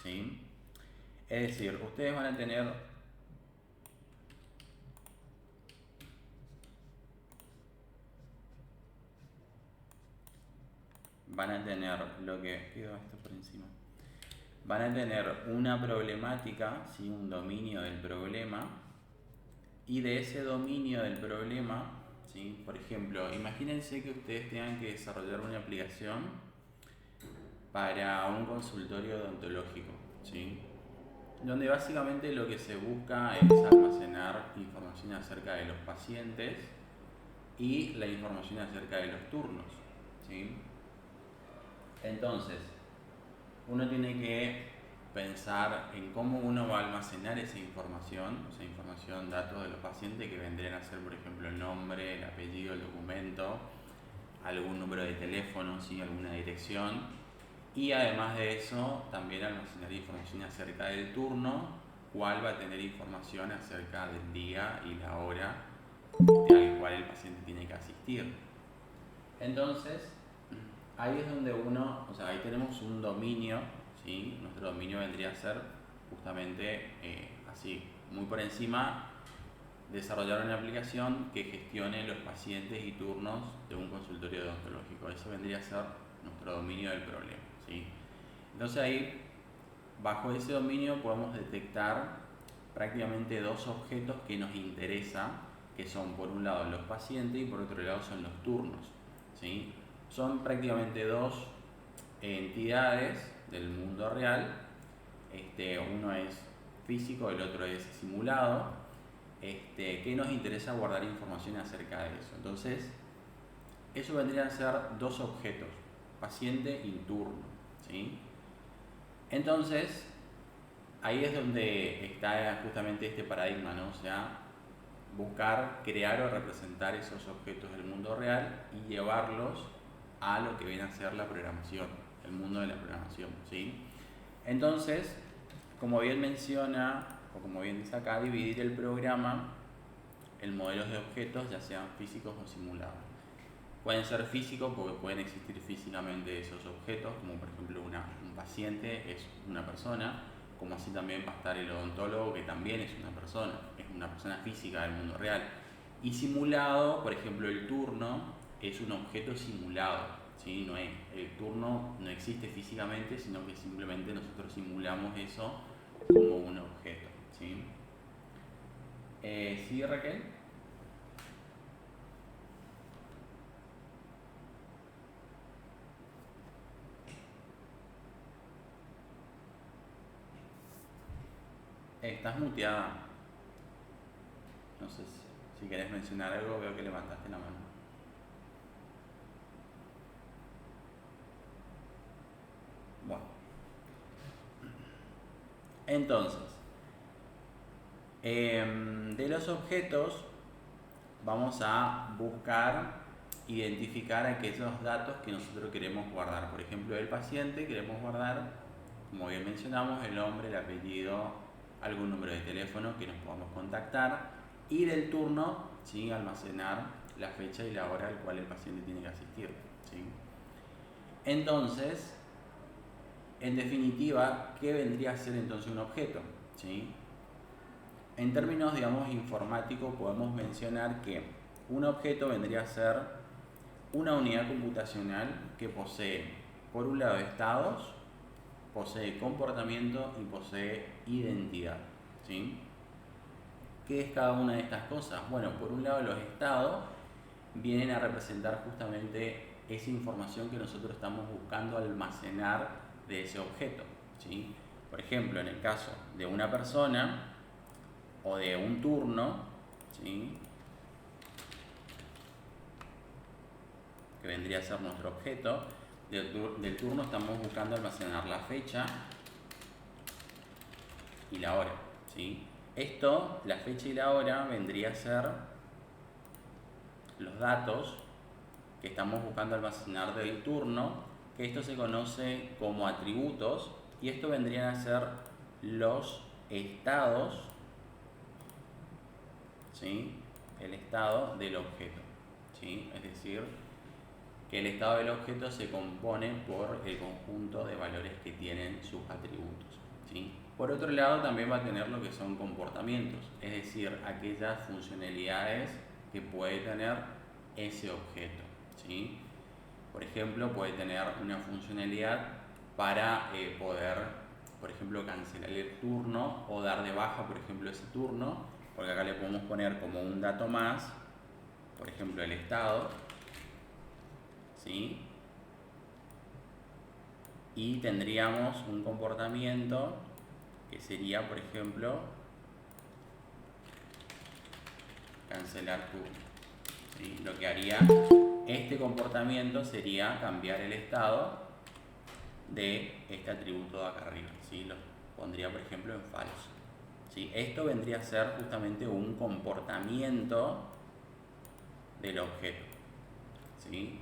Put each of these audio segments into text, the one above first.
¿Sí? Es decir, ustedes van a tener lo que quedó esto por encima. Van a tener una problemática, ¿sí? Un dominio del problema, y de ese dominio del problema, ¿sí? Por ejemplo, imagínense que ustedes tengan que desarrollar una aplicación para un consultorio odontológico, ¿sí? Donde básicamente lo que se busca es almacenar información acerca de los pacientes y la información acerca de los turnos, ¿sí? Entonces, uno tiene que pensar en cómo uno va a almacenar esa información, datos de los pacientes que vendrían a ser, por ejemplo, el nombre, el apellido, el documento, algún número de teléfono, ¿sí? Alguna dirección. Y además de eso, también almacenar información acerca del turno, cuál va a tener información acerca del día y la hora al cual el paciente tiene que asistir. Entonces, ahí es donde ahí tenemos un dominio, ¿sí? Nuestro dominio vendría a ser justamente así, muy por encima, desarrollar una aplicación que gestione los pacientes y turnos de un consultorio odontológico. Eso vendría a ser nuestro dominio del problema, ¿sí? Entonces ahí, bajo ese dominio, podemos detectar prácticamente dos objetos que nos interesan, que son por un lado los pacientes y por otro lado son los turnos, ¿sí? Son prácticamente dos entidades del mundo real. Uno es físico, el otro es simulado, que nos interesa guardar información acerca de eso. Entonces, eso vendrían a ser dos objetos, paciente y turno, ¿sí? Entonces, ahí es donde está justamente este paradigma, ¿no? O sea, buscar, crear o representar esos objetos del mundo real y llevarlos a lo que viene a ser la programación, el mundo de la programación, ¿sí? Entonces, como bien menciona, o como bien dice acá, dividir el programa en modelos de objetos, ya sean físicos o simulados. Pueden ser físicos porque pueden existir físicamente esos objetos, como por ejemplo un paciente es una persona, como así también va a estar el odontólogo, que también es una persona física del mundo real. Y simulado, por ejemplo, el turno es un objeto simulado, ¿sí? El turno no existe físicamente, sino que simplemente nosotros simulamos eso como un objeto, ¿sí? ¿Sí, Raquel? Estás muteada. No sé si querés mencionar algo, veo que levantaste la mano. Bueno, entonces, de los objetos vamos a buscar identificar aquellos datos que nosotros queremos guardar. Por ejemplo, del paciente queremos guardar, como bien mencionamos, el nombre, el apellido, algún número de teléfono que nos podamos contactar, y del turno, ¿sí? Almacenar la fecha y la hora al cual el paciente tiene que asistir, ¿sí? Entonces, en definitiva, ¿qué vendría a ser entonces un objeto? ¿Sí? En términos, digamos, informáticos, podemos mencionar que un objeto vendría a ser una unidad computacional que posee, por un lado, estados, posee comportamiento y posee identidad, ¿sí? ¿Qué es cada una de estas cosas? Bueno, por un lado, los estados vienen a representar justamente esa información que nosotros estamos buscando almacenar de ese objeto, ¿sí? Por ejemplo, en el caso de una persona o de un turno, ¿sí? Que vendría a ser nuestro objeto, del turno estamos buscando almacenar la fecha y la hora, ¿sí? Esto, la fecha y la hora, vendría a ser los datos que estamos buscando almacenar del turno, que esto se conoce como atributos, y esto vendrían a ser los estados, ¿sí? El estado del objeto, ¿sí? Es decir, que el estado del objeto se compone por el conjunto de valores que tienen sus atributos, ¿sí? Por otro lado, también va a tener lo que son comportamientos, es decir, aquellas funcionalidades que puede tener ese objeto, ¿sí? Por ejemplo, puede tener una funcionalidad para poder, por ejemplo, cancelar el turno o dar de baja, por ejemplo, ese turno, porque acá le podemos poner como un dato más, por ejemplo, el estado, ¿sí? Y tendríamos un comportamiento que sería, por ejemplo, cancelar turno, ¿sí? Lo que haría este comportamiento sería cambiar el estado de este atributo de acá arriba, ¿sí? Lo pondría, por ejemplo, en falso, ¿sí? Esto vendría a ser justamente un comportamiento del objeto, ¿sí?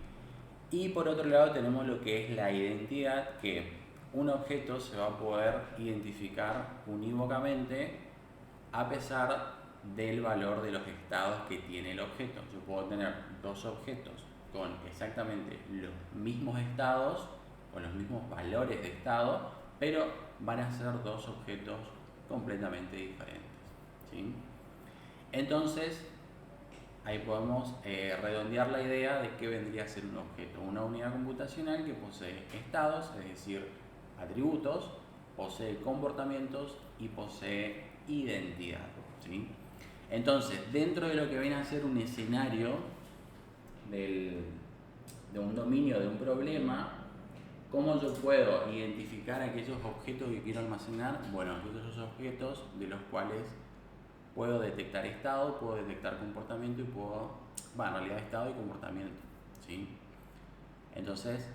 Y por otro lado tenemos lo que es la identidad, que un objeto se va a poder identificar unívocamente a pesar del valor de los estados que tiene el objeto. Yo puedo tener dos objetos con exactamente los mismos estados, con los mismos valores de estado, pero van a ser dos objetos completamente diferentes, ¿sí? Entonces, ahí podemos redondear la idea de que vendría a ser un objeto, una unidad computacional que posee estados, es decir, atributos, posee comportamientos y posee identidad, ¿sí? Entonces, dentro de lo que viene a ser un escenario de un dominio de un problema, ¿cómo yo puedo identificar aquellos objetos que quiero almacenar? Bueno, aquellos objetos de los cuales puedo detectar estado, puedo detectar comportamiento y en realidad estado y comportamiento, ¿sí? Entonces,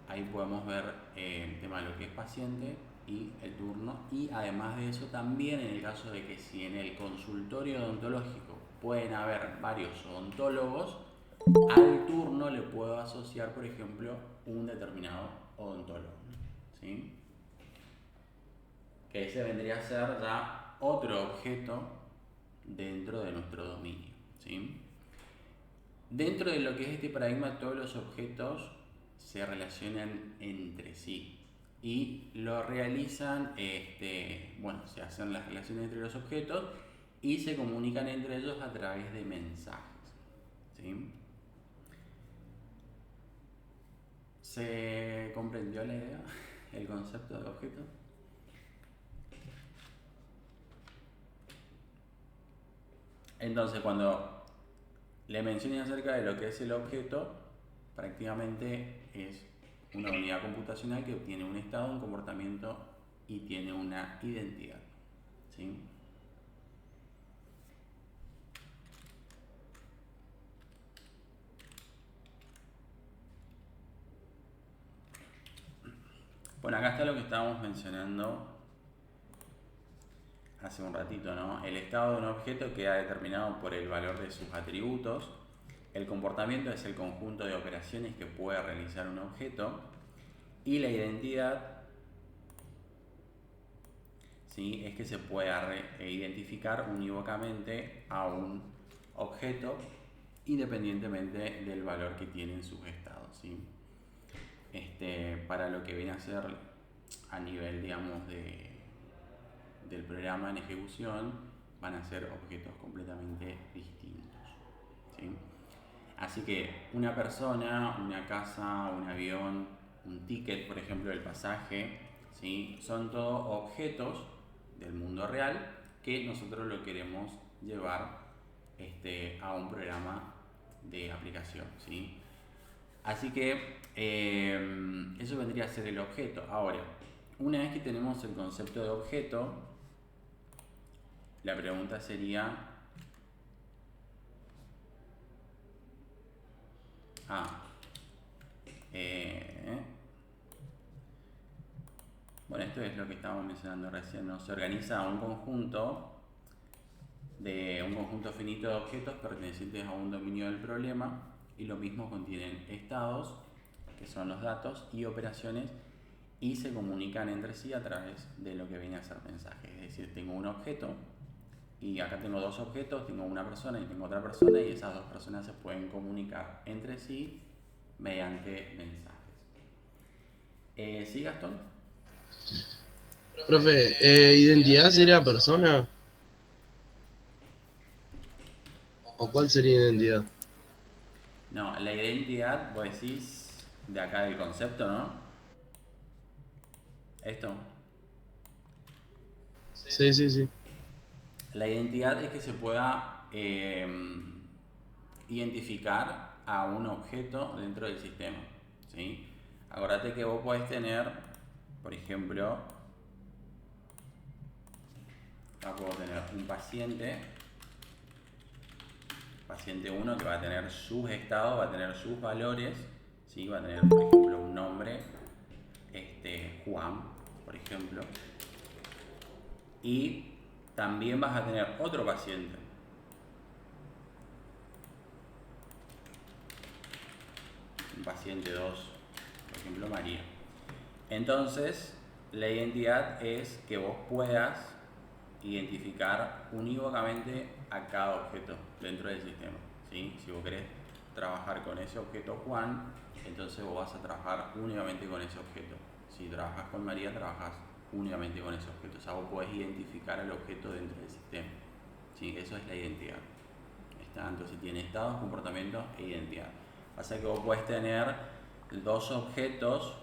ahí podemos ver el tema de lo que es paciente y el turno, y además de eso también en el caso de que si en el consultorio odontológico pueden haber varios odontólogos, al turno le puedo asociar, por ejemplo, un determinado odontólogo, ¿sí? Que ese vendría a ser ya otro objeto dentro de nuestro dominio, ¿sí? Dentro de lo que es este paradigma, todos los objetos se relacionan entre sí y lo realizan, se hacen las relaciones entre los objetos y se comunican entre ellos a través de mensajes, ¿sí? ¿Se comprendió la idea, el concepto de objeto? Entonces, cuando le mencioné acerca de lo que es el objeto, prácticamente es una unidad computacional que obtiene un estado, un comportamiento y tiene una identidad, ¿sí? Bueno, acá está lo que estábamos mencionando hace un ratito, ¿no? El estado de un objeto queda determinado por el valor de sus atributos. El comportamiento es el conjunto de operaciones que puede realizar un objeto. Y la identidad, ¿sí?, es que se pueda identificar unívocamente a un objeto independientemente del valor que tienen sus estados, ¿sí? Para lo que viene a ser a nivel, digamos, del programa en ejecución, van a ser objetos completamente distintos, ¿sí? Así que una persona, una casa, un avión, un ticket, por ejemplo, del pasaje, ¿sí?, son todos objetos del mundo real que nosotros lo queremos llevar a un programa de aplicación, ¿sí? Así que eso vendría a ser el objeto. Ahora, una vez que tenemos el concepto de objeto, la pregunta sería, bueno, esto es lo que estábamos mencionando recién, ¿no? Se organiza un conjunto finito de objetos pertenecientes a un dominio del problema, y lo mismo contienen estados, que son los datos, y operaciones, y se comunican entre sí a través de lo que viene a ser mensaje. Es decir, tengo un objeto y acá tengo dos objetos, tengo una persona y tengo otra persona, y esas dos personas se pueden comunicar entre sí mediante mensajes. ¿Sí, Gastón? Profe, ¿identidad sería persona? ¿O cuál sería identidad? No, la identidad, vos decís de acá del concepto, ¿no? Esto. Sí, sí, sí. La identidad es que se pueda identificar a un objeto dentro del sistema, ¿sí? Acordate que vos podés tener, por ejemplo, acá puedo tener un paciente 1 que va a tener sus estados, va a tener sus valores, ¿sí? Va a tener, por ejemplo, un nombre, Juan, por ejemplo, y también vas a tener otro paciente, un paciente 2, por ejemplo, María. Entonces, la identidad es que vos puedas identificar unívocamente a cada objeto dentro del sistema, ¿sí? Si vos querés trabajar con ese objeto Juan, entonces vos vas a trabajar únicamente con ese objeto. Si trabajas con María, trabajas únicamente con ese objeto. O sea, vos podés identificar al objeto dentro del sistema, ¿sí? Eso es la identidad. Entonces tiene estados, comportamientos e identidad. Pasa que vos podés tener dos objetos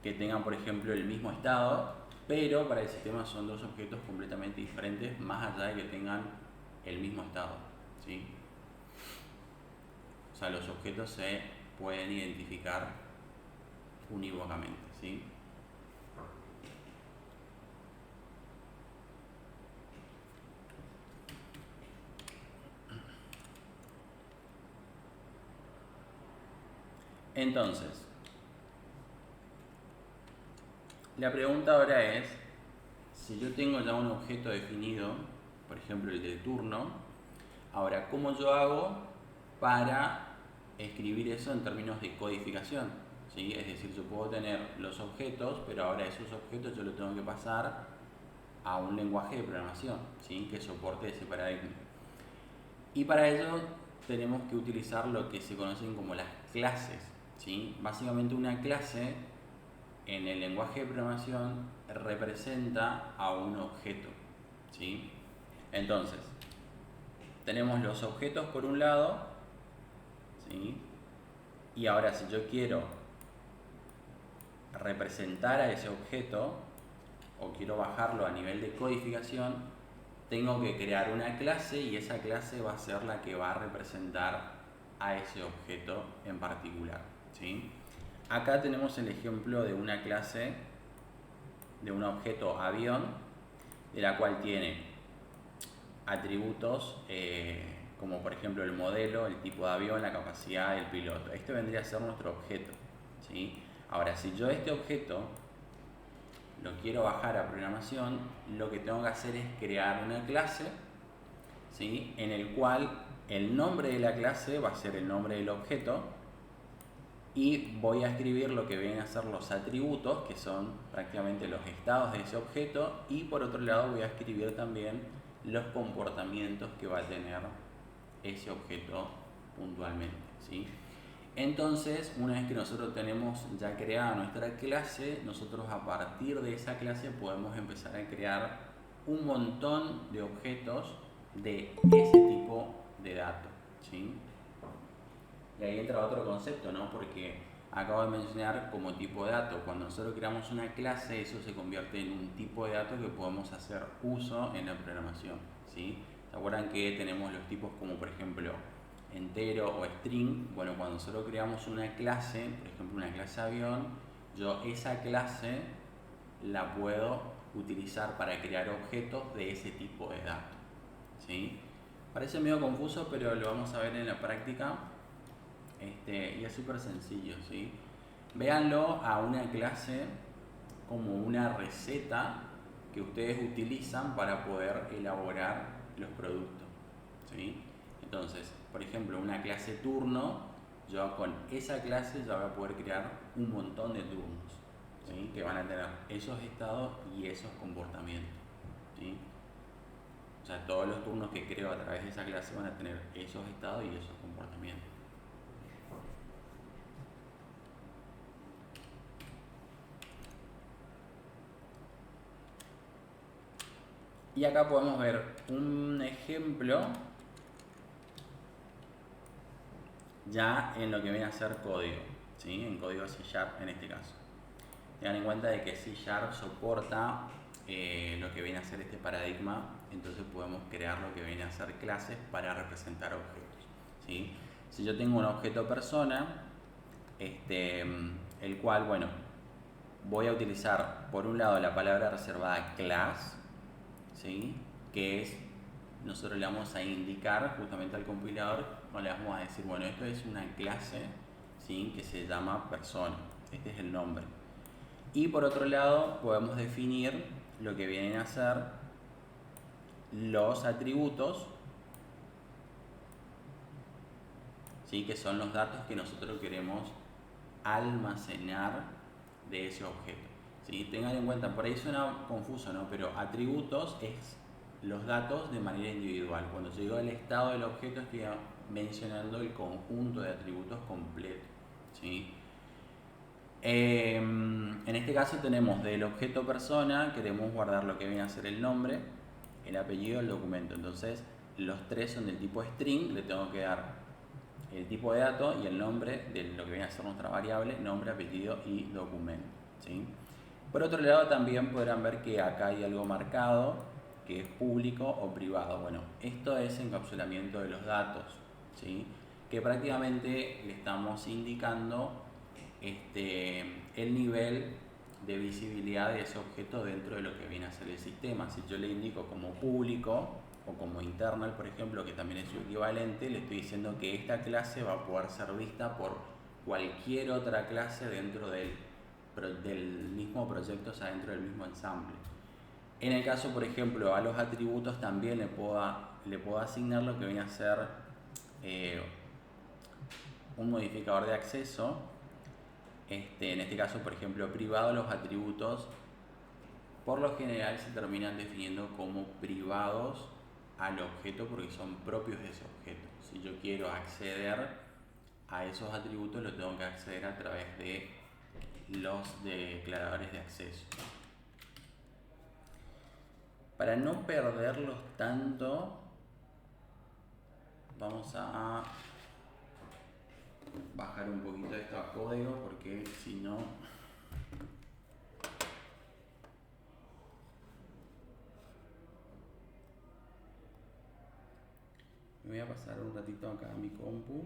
que tengan, por ejemplo, el mismo estado, pero para el sistema son dos objetos completamente diferentes, más allá de que tengan el mismo estado, ¿sí? O sea, los objetos se pueden identificar unívocamente, ¿sí? Entonces, la pregunta ahora es, si yo tengo ya un objeto definido, por ejemplo el del turno, ahora, ¿cómo yo hago para escribir eso en términos de codificación? ¿Sí? Es decir, yo puedo tener los objetos, pero ahora esos objetos yo los tengo que pasar a un lenguaje de programación, ¿sí? Que soporte ese paradigma. Y para ello tenemos que utilizar lo que se conocen como las clases, ¿sí? Básicamente una clase en el lenguaje de programación representa a un objeto, ¿sí? Entonces, tenemos los objetos por un lado, ¿sí? Y ahora si yo quiero representar a ese objeto o quiero bajarlo a nivel de codificación, tengo que crear una clase y esa clase va a ser la que va a representar a ese objeto en particular, ¿sí? Acá tenemos el ejemplo de una clase, de un objeto avión, de la cual tiene atributos como por ejemplo el modelo, el tipo de avión, la capacidad del piloto. Este vendría a ser nuestro objeto, ¿sí? Ahora, si yo este objeto lo quiero bajar a programación, lo que tengo que hacer es crear una clase, ¿sí? En el cual el nombre de la clase va a ser el nombre del objeto y voy a escribir lo que vienen a ser los atributos, que son prácticamente los estados de ese objeto, y por otro lado voy a escribir también los comportamientos que va a tener ese objeto puntualmente, ¿sí? Entonces, una vez que nosotros tenemos ya creada nuestra clase, nosotros a partir de esa clase podemos empezar a crear un montón de objetos de ese tipo de datos, ¿sí? Y ahí entra otro concepto, ¿no? Porque acabo de mencionar como tipo de dato. Cuando nosotros creamos una clase, eso se convierte en un tipo de dato que podemos hacer uso en la programación, ¿sí? ¿Se acuerdan que tenemos los tipos como por ejemplo entero o string? Bueno, cuando nosotros creamos una clase, por ejemplo una clase avión, yo esa clase la puedo utilizar para crear objetos de ese tipo de datos, ¿sí? Parece medio confuso, pero lo vamos a ver en la práctica. Y es súper sencillo, ¿sí? Véanlo a una clase como una receta que ustedes utilizan para poder elaborar los productos, ¿sí? Entonces, por ejemplo, una clase turno, yo con esa clase ya voy a poder crear un montón de turnos, ¿sí? Que van a tener esos estados y esos comportamientos, ¿sí? O sea, todos los turnos que creo a través de esa clase van a tener esos estados y esos comportamientos. Y acá podemos ver un ejemplo ya en lo que viene a ser código, ¿sí? En código C# en este caso. Tengan en cuenta de que C# soporta lo que viene a ser este paradigma, entonces podemos crear lo que viene a ser clases para representar objetos, ¿sí? Si yo tengo un objeto persona, el cual, bueno, voy a utilizar por un lado la palabra reservada class, ¿sí? Que es, nosotros le vamos a indicar justamente al compilador, o le vamos a decir, bueno, esto es una clase, ¿sí? Que se llama persona, este es el nombre. Y por otro lado podemos definir lo que vienen a ser los atributos, ¿sí? Que son los datos que nosotros queremos almacenar de ese objeto, ¿sí? Tengan en cuenta, por ahí suena confuso, ¿no? Pero atributos es los datos de manera individual. Cuando yo digo el estado del objeto estoy mencionando el conjunto de atributos completo, ¿sí? En este caso tenemos del objeto persona, queremos guardar lo que viene a ser el nombre, el apellido, el documento. Entonces los tres son del tipo string, le tengo que dar el tipo de dato y el nombre de lo que viene a ser nuestra variable, nombre, apellido y documento, ¿sí? Por otro lado también podrán ver que acá hay algo marcado que es público o privado. Bueno, esto es encapsulamiento de los datos, ¿sí? Que prácticamente le estamos indicando el nivel de visibilidad de ese objeto dentro de lo que viene a ser el sistema. Si yo le indico como público o como internal, por ejemplo, que también es su equivalente, le estoy diciendo que esta clase va a poder ser vista por cualquier otra clase dentro del mismo proyecto, o sea, dentro del mismo ensamble. En el caso, por ejemplo, a los atributos también le puedo asignar lo que viene a ser un modificador de acceso. En este caso, por ejemplo, privado, los atributos por lo general se terminan definiendo como privados al objeto porque son propios de ese objeto. Si yo quiero acceder a esos atributos, lo tengo que acceder a través de los declaradores de acceso. Para no perderlos tanto, vamos a bajar un poquito esto a código porque si no... Me voy a pasar un ratito acá a mi compu.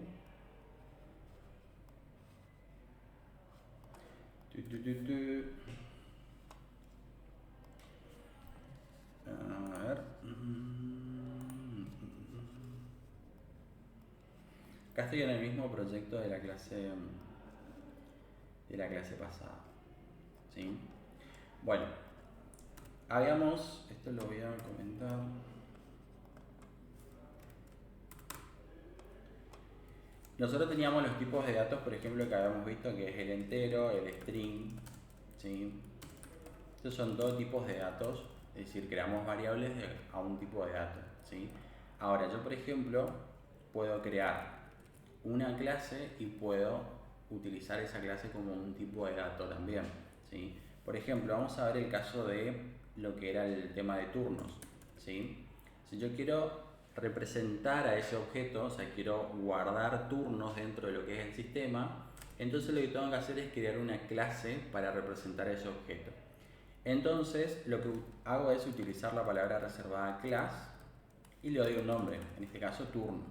A ver. Acá estoy en el mismo proyecto de la clase pasada, ¿sí? Bueno, esto lo voy a comentar. Nosotros teníamos los tipos de datos, por ejemplo, que habíamos visto, que es el entero, el string, ¿sí? Estos son dos tipos de datos, es decir, creamos variables a un tipo de dato, ¿sí? Ahora, yo, por ejemplo, puedo crear una clase y puedo utilizar esa clase como un tipo de dato también, ¿sí? Por ejemplo, vamos a ver el caso de lo que era el tema de turnos, ¿sí? Si yo quiero representar a ese objeto, o sea, quiero guardar turnos dentro de lo que es el sistema, entonces lo que tengo que hacer es crear una clase para representar ese objeto. Entonces lo que hago es utilizar la palabra reservada class y le doy un nombre, en este caso turno,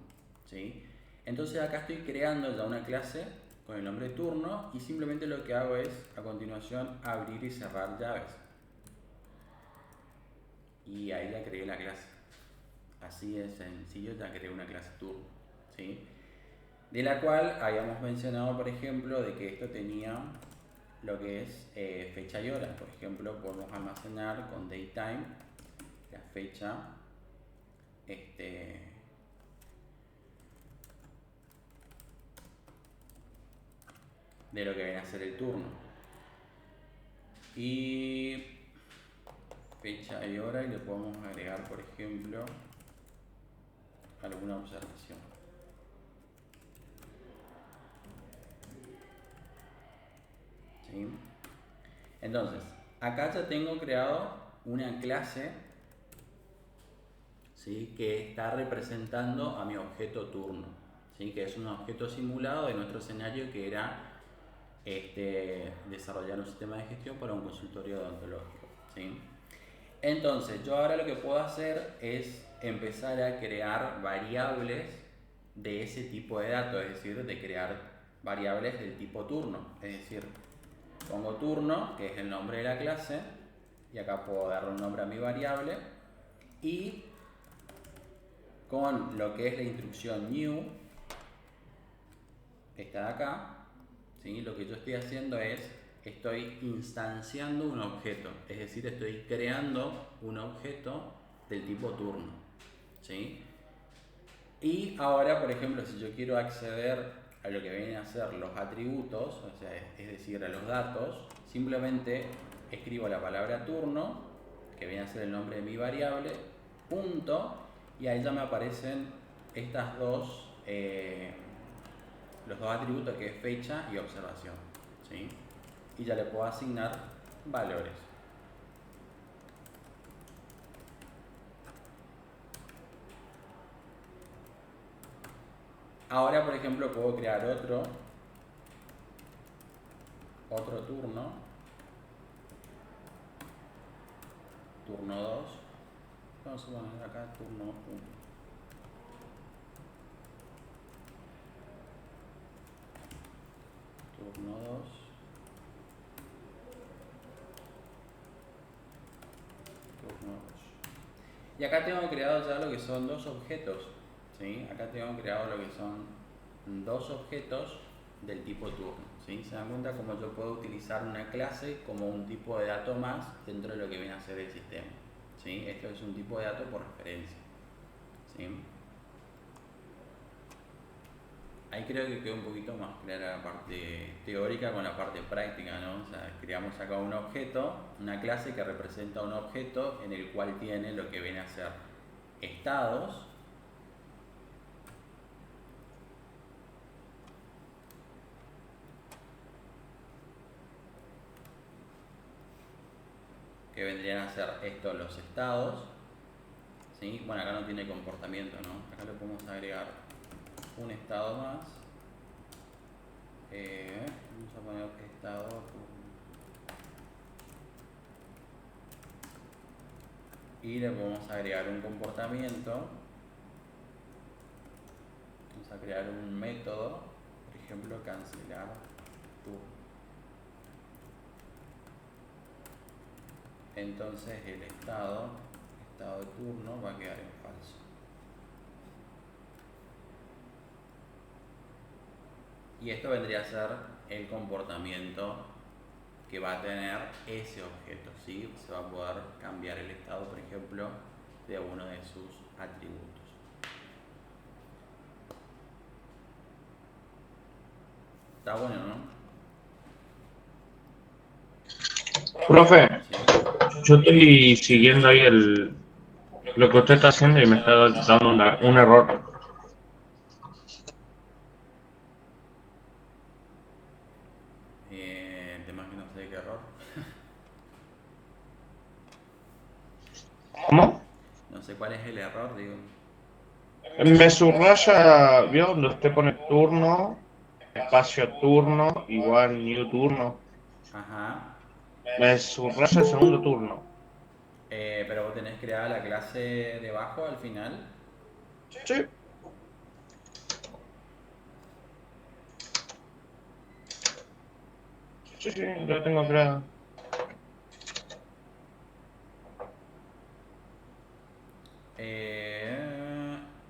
¿sí? Entonces acá estoy creando ya una clase con el nombre turno y simplemente lo que hago es a continuación abrir y cerrar llaves. Y ahí ya creé la clase. Así de sencillo, ya creé una clase turno, ¿sí? De la cual habíamos mencionado, por ejemplo, de que esto tenía lo que es fecha y hora. Por ejemplo, podemos almacenar con datetime la fecha de lo que viene a ser el turno. Y fecha y hora, y le podemos agregar, por ejemplo, alguna observación. ¿Sí? Entonces, acá ya tengo creado una clase ¿sí? Que está representando a mi objeto turno, ¿sí? Que es un objeto simulado de nuestro escenario que era desarrollar un sistema de gestión para un consultorio odontológico, ¿sí? Entonces, yo ahora lo que puedo hacer es empezar a crear variables de ese tipo de datos, es decir, de crear variables del tipo turno. Es decir, pongo turno, que es el nombre de la clase, y acá puedo darle un nombre a mi variable, y con lo que es la instrucción new, esta de acá, ¿sí? Lo que yo estoy haciendo es, estoy instanciando un objeto, es decir, estoy creando un objeto del tipo turno, ¿sí? Y ahora, por ejemplo, si yo quiero acceder a lo que vienen a ser los atributos, o sea, es decir, a los datos, simplemente escribo la palabra turno, que viene a ser el nombre de mi variable, punto, y ahí ya me aparecen estas dos, los dos atributos, que es fecha y observación, ¿sí? Y ya le puedo asignar valores. Ahora, por ejemplo, puedo crear otro turno, turno 2. Vamos a poner acá turno 1. Turno 2. Turno 2. Y acá tengo creado ya lo que son dos objetos, ¿sí? Acá tengo creado lo que son dos objetos del tipo turno, ¿sí? Se dan cuenta cómo yo puedo utilizar una clase como un tipo de dato más dentro de lo que viene a ser el sistema, ¿sí? Esto es un tipo de dato por referencia, ¿sí? Ahí creo que quedó un poquito más clara la parte teórica con la parte práctica, ¿no? O sea, creamos acá un objeto, una clase que representa un objeto en el cual tiene lo que viene a ser estados, que vendrían a ser estos los estados, ¿sí? Bueno, acá no tiene comportamiento, ¿no? Acá le podemos agregar un estado más. Vamos a poner estado y le podemos agregar un comportamiento. Vamos a crear un método, por ejemplo, cancelar turno. Entonces el estado de turno va a quedar en falso. Y esto vendría a ser el comportamiento que va a tener ese objeto, ¿sí? Se va a poder cambiar el estado, por ejemplo, de uno de sus atributos. Está bueno, ¿no? Profe, Sí. yo estoy siguiendo ahí lo que usted está haciendo y me está dando un error. El tema es que no sé qué error. ¿Cómo? No sé cuál es el error, digo. Me subraya, ¿vio donde usted pone turno, espacio turno, igual new turno? Ajá. Me subraya el segundo turno. Pero vos tenés creada la clase debajo al final. Sí, sí, sí, lo tengo creado.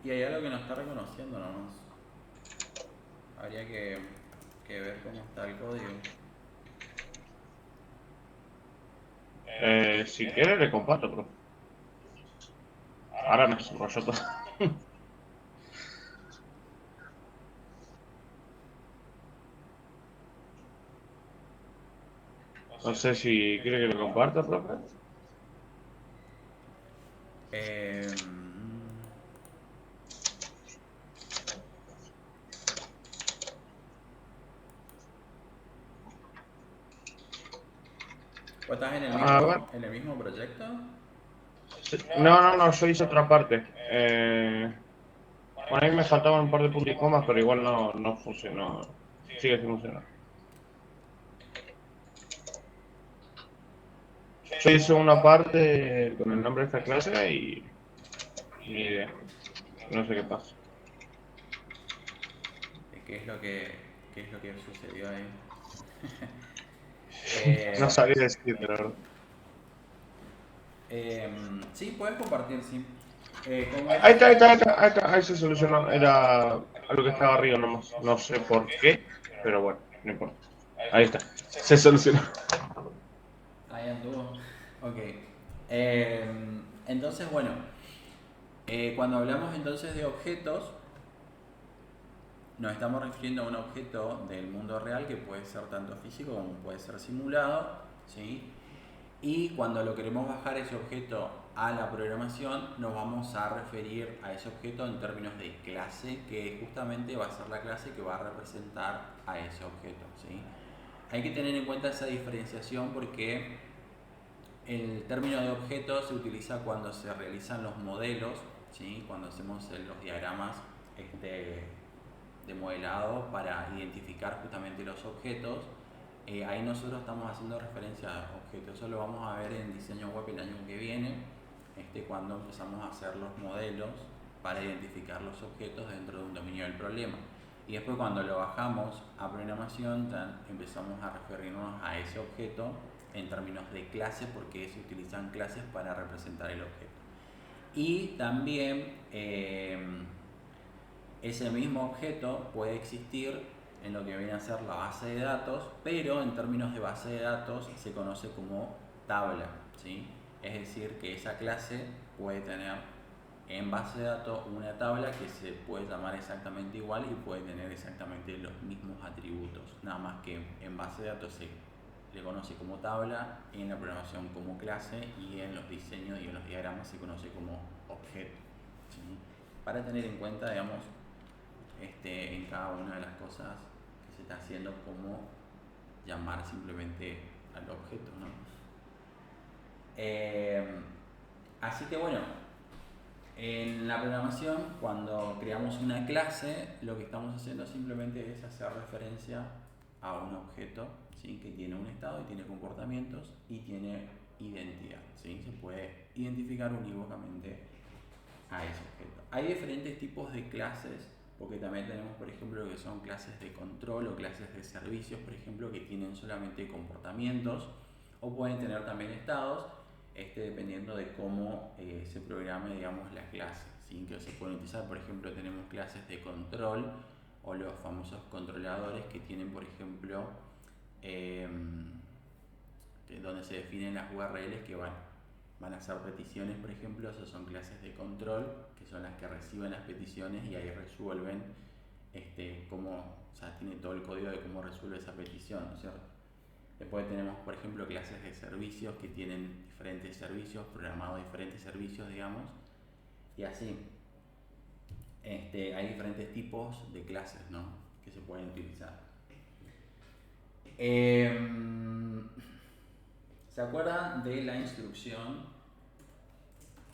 Y hay algo que no está reconociendo nomás. Habría que ver cómo está el código. Si quiere le comparto, profe. Ahora me subrayó todo. No sé si quiere que lo comparta, profe. Eh, ¿Vos estás A ver, en el mismo proyecto? No, yo hice otra parte. Bueno, a mí me faltaban un par de puntos y comas, pero igual no funcionó. Sigue sin funcionar. Yo hice una parte con el nombre de esta clase y ni idea. No sé qué pasa. ¿Qué es lo que sucedió ahí? No Eh, sabía decirte, la verdad. sí, puedes compartir, sí. ¿Cómo es? Ahí se solucionó. Era algo que estaba arriba nomás. No sé por qué, pero bueno, no importa. Ahí está. Se solucionó. Ahí anduvo. Ok. Entonces, bueno, cuando hablamos entonces de objetos, nos estamos refiriendo a un objeto del mundo real que puede ser tanto físico como puede ser simulado, ¿sí? Y cuando lo queremos bajar ese objeto a la programación, nos vamos a referir a ese objeto en términos de clase, que justamente va a ser la clase que va a representar a ese objeto, ¿sí? Hay que tener en cuenta esa diferenciación porque el término de objeto se utiliza cuando se realizan los modelos, ¿sí? Cuando hacemos los diagramas de modelado para identificar justamente los objetos. Ahí nosotros estamos haciendo referencia a objetos. Eso lo vamos a ver en diseño web el año que viene, cuando empezamos a hacer los modelos para identificar los objetos dentro de un dominio del problema. Y después cuando lo bajamos a programación empezamos a referirnos a ese objeto en términos de clase porque se utilizan clases para representar el objeto. Y también ese mismo objeto puede existir en lo que viene a ser la base de datos, pero en términos de base de datos se conoce como tabla, ¿sí? Es decir, que esa clase puede tener en base de datos una tabla que se puede llamar exactamente igual y puede tener exactamente los mismos atributos, nada más que en base de datos se le conoce como tabla, en la programación como clase y en los diseños y en los diagramas se conoce como objeto, ¿sí? Para tener en cuenta, digamos, en cada una de las cosas que se está haciendo, como llamar simplemente al objeto, ¿no? Así que bueno, en la programación, cuando creamos una clase, lo que estamos haciendo simplemente es hacer referencia a un objeto, ¿sí? Que tiene un estado y tiene comportamientos y tiene identidad, ¿sí? Se puede identificar unívocamente a ese objeto. Hay diferentes tipos de clases, porque también tenemos, por ejemplo, que son clases de control o clases de servicios, por ejemplo, que tienen solamente comportamientos o pueden tener también estados, dependiendo de cómo se programe, digamos, la clase, ¿sí? Que se pueden utilizar, por ejemplo, tenemos clases de control o los famosos controladores que tienen, por ejemplo, donde se definen las URLs que van a hacer peticiones, por ejemplo. Esas son clases de control, que son las que reciben las peticiones y ahí resuelven cómo, o sea, tiene todo el código de cómo resuelve esa petición, ¿no es cierto? Después tenemos, por ejemplo, clases de servicios que tienen diferentes servicios, programados diferentes servicios, digamos, y así. Hay diferentes tipos de clases, ¿no? Que se pueden utilizar. ¿Se acuerdan de la instrucción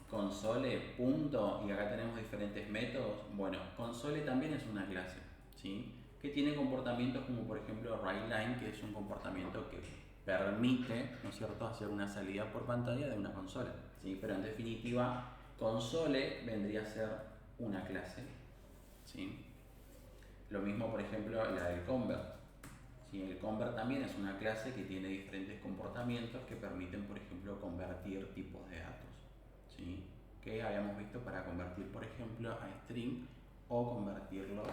console punto? Y acá tenemos diferentes métodos. Bueno, console también es una clase, ¿sí? Que tiene comportamientos como por ejemplo writeLine, que es un comportamiento que permite, ¿no es cierto?, hacer una salida por pantalla de una consola, ¿sí? Pero en definitiva, console vendría a ser una clase, ¿sí? Lo mismo, por ejemplo, la del convert. ¿Sí? El convert también es una clase que tiene diferentes comportamientos que permiten, por ejemplo, convertir tipos de datos, ¿sí? Que habíamos visto para convertir, por ejemplo, a string o convertirlo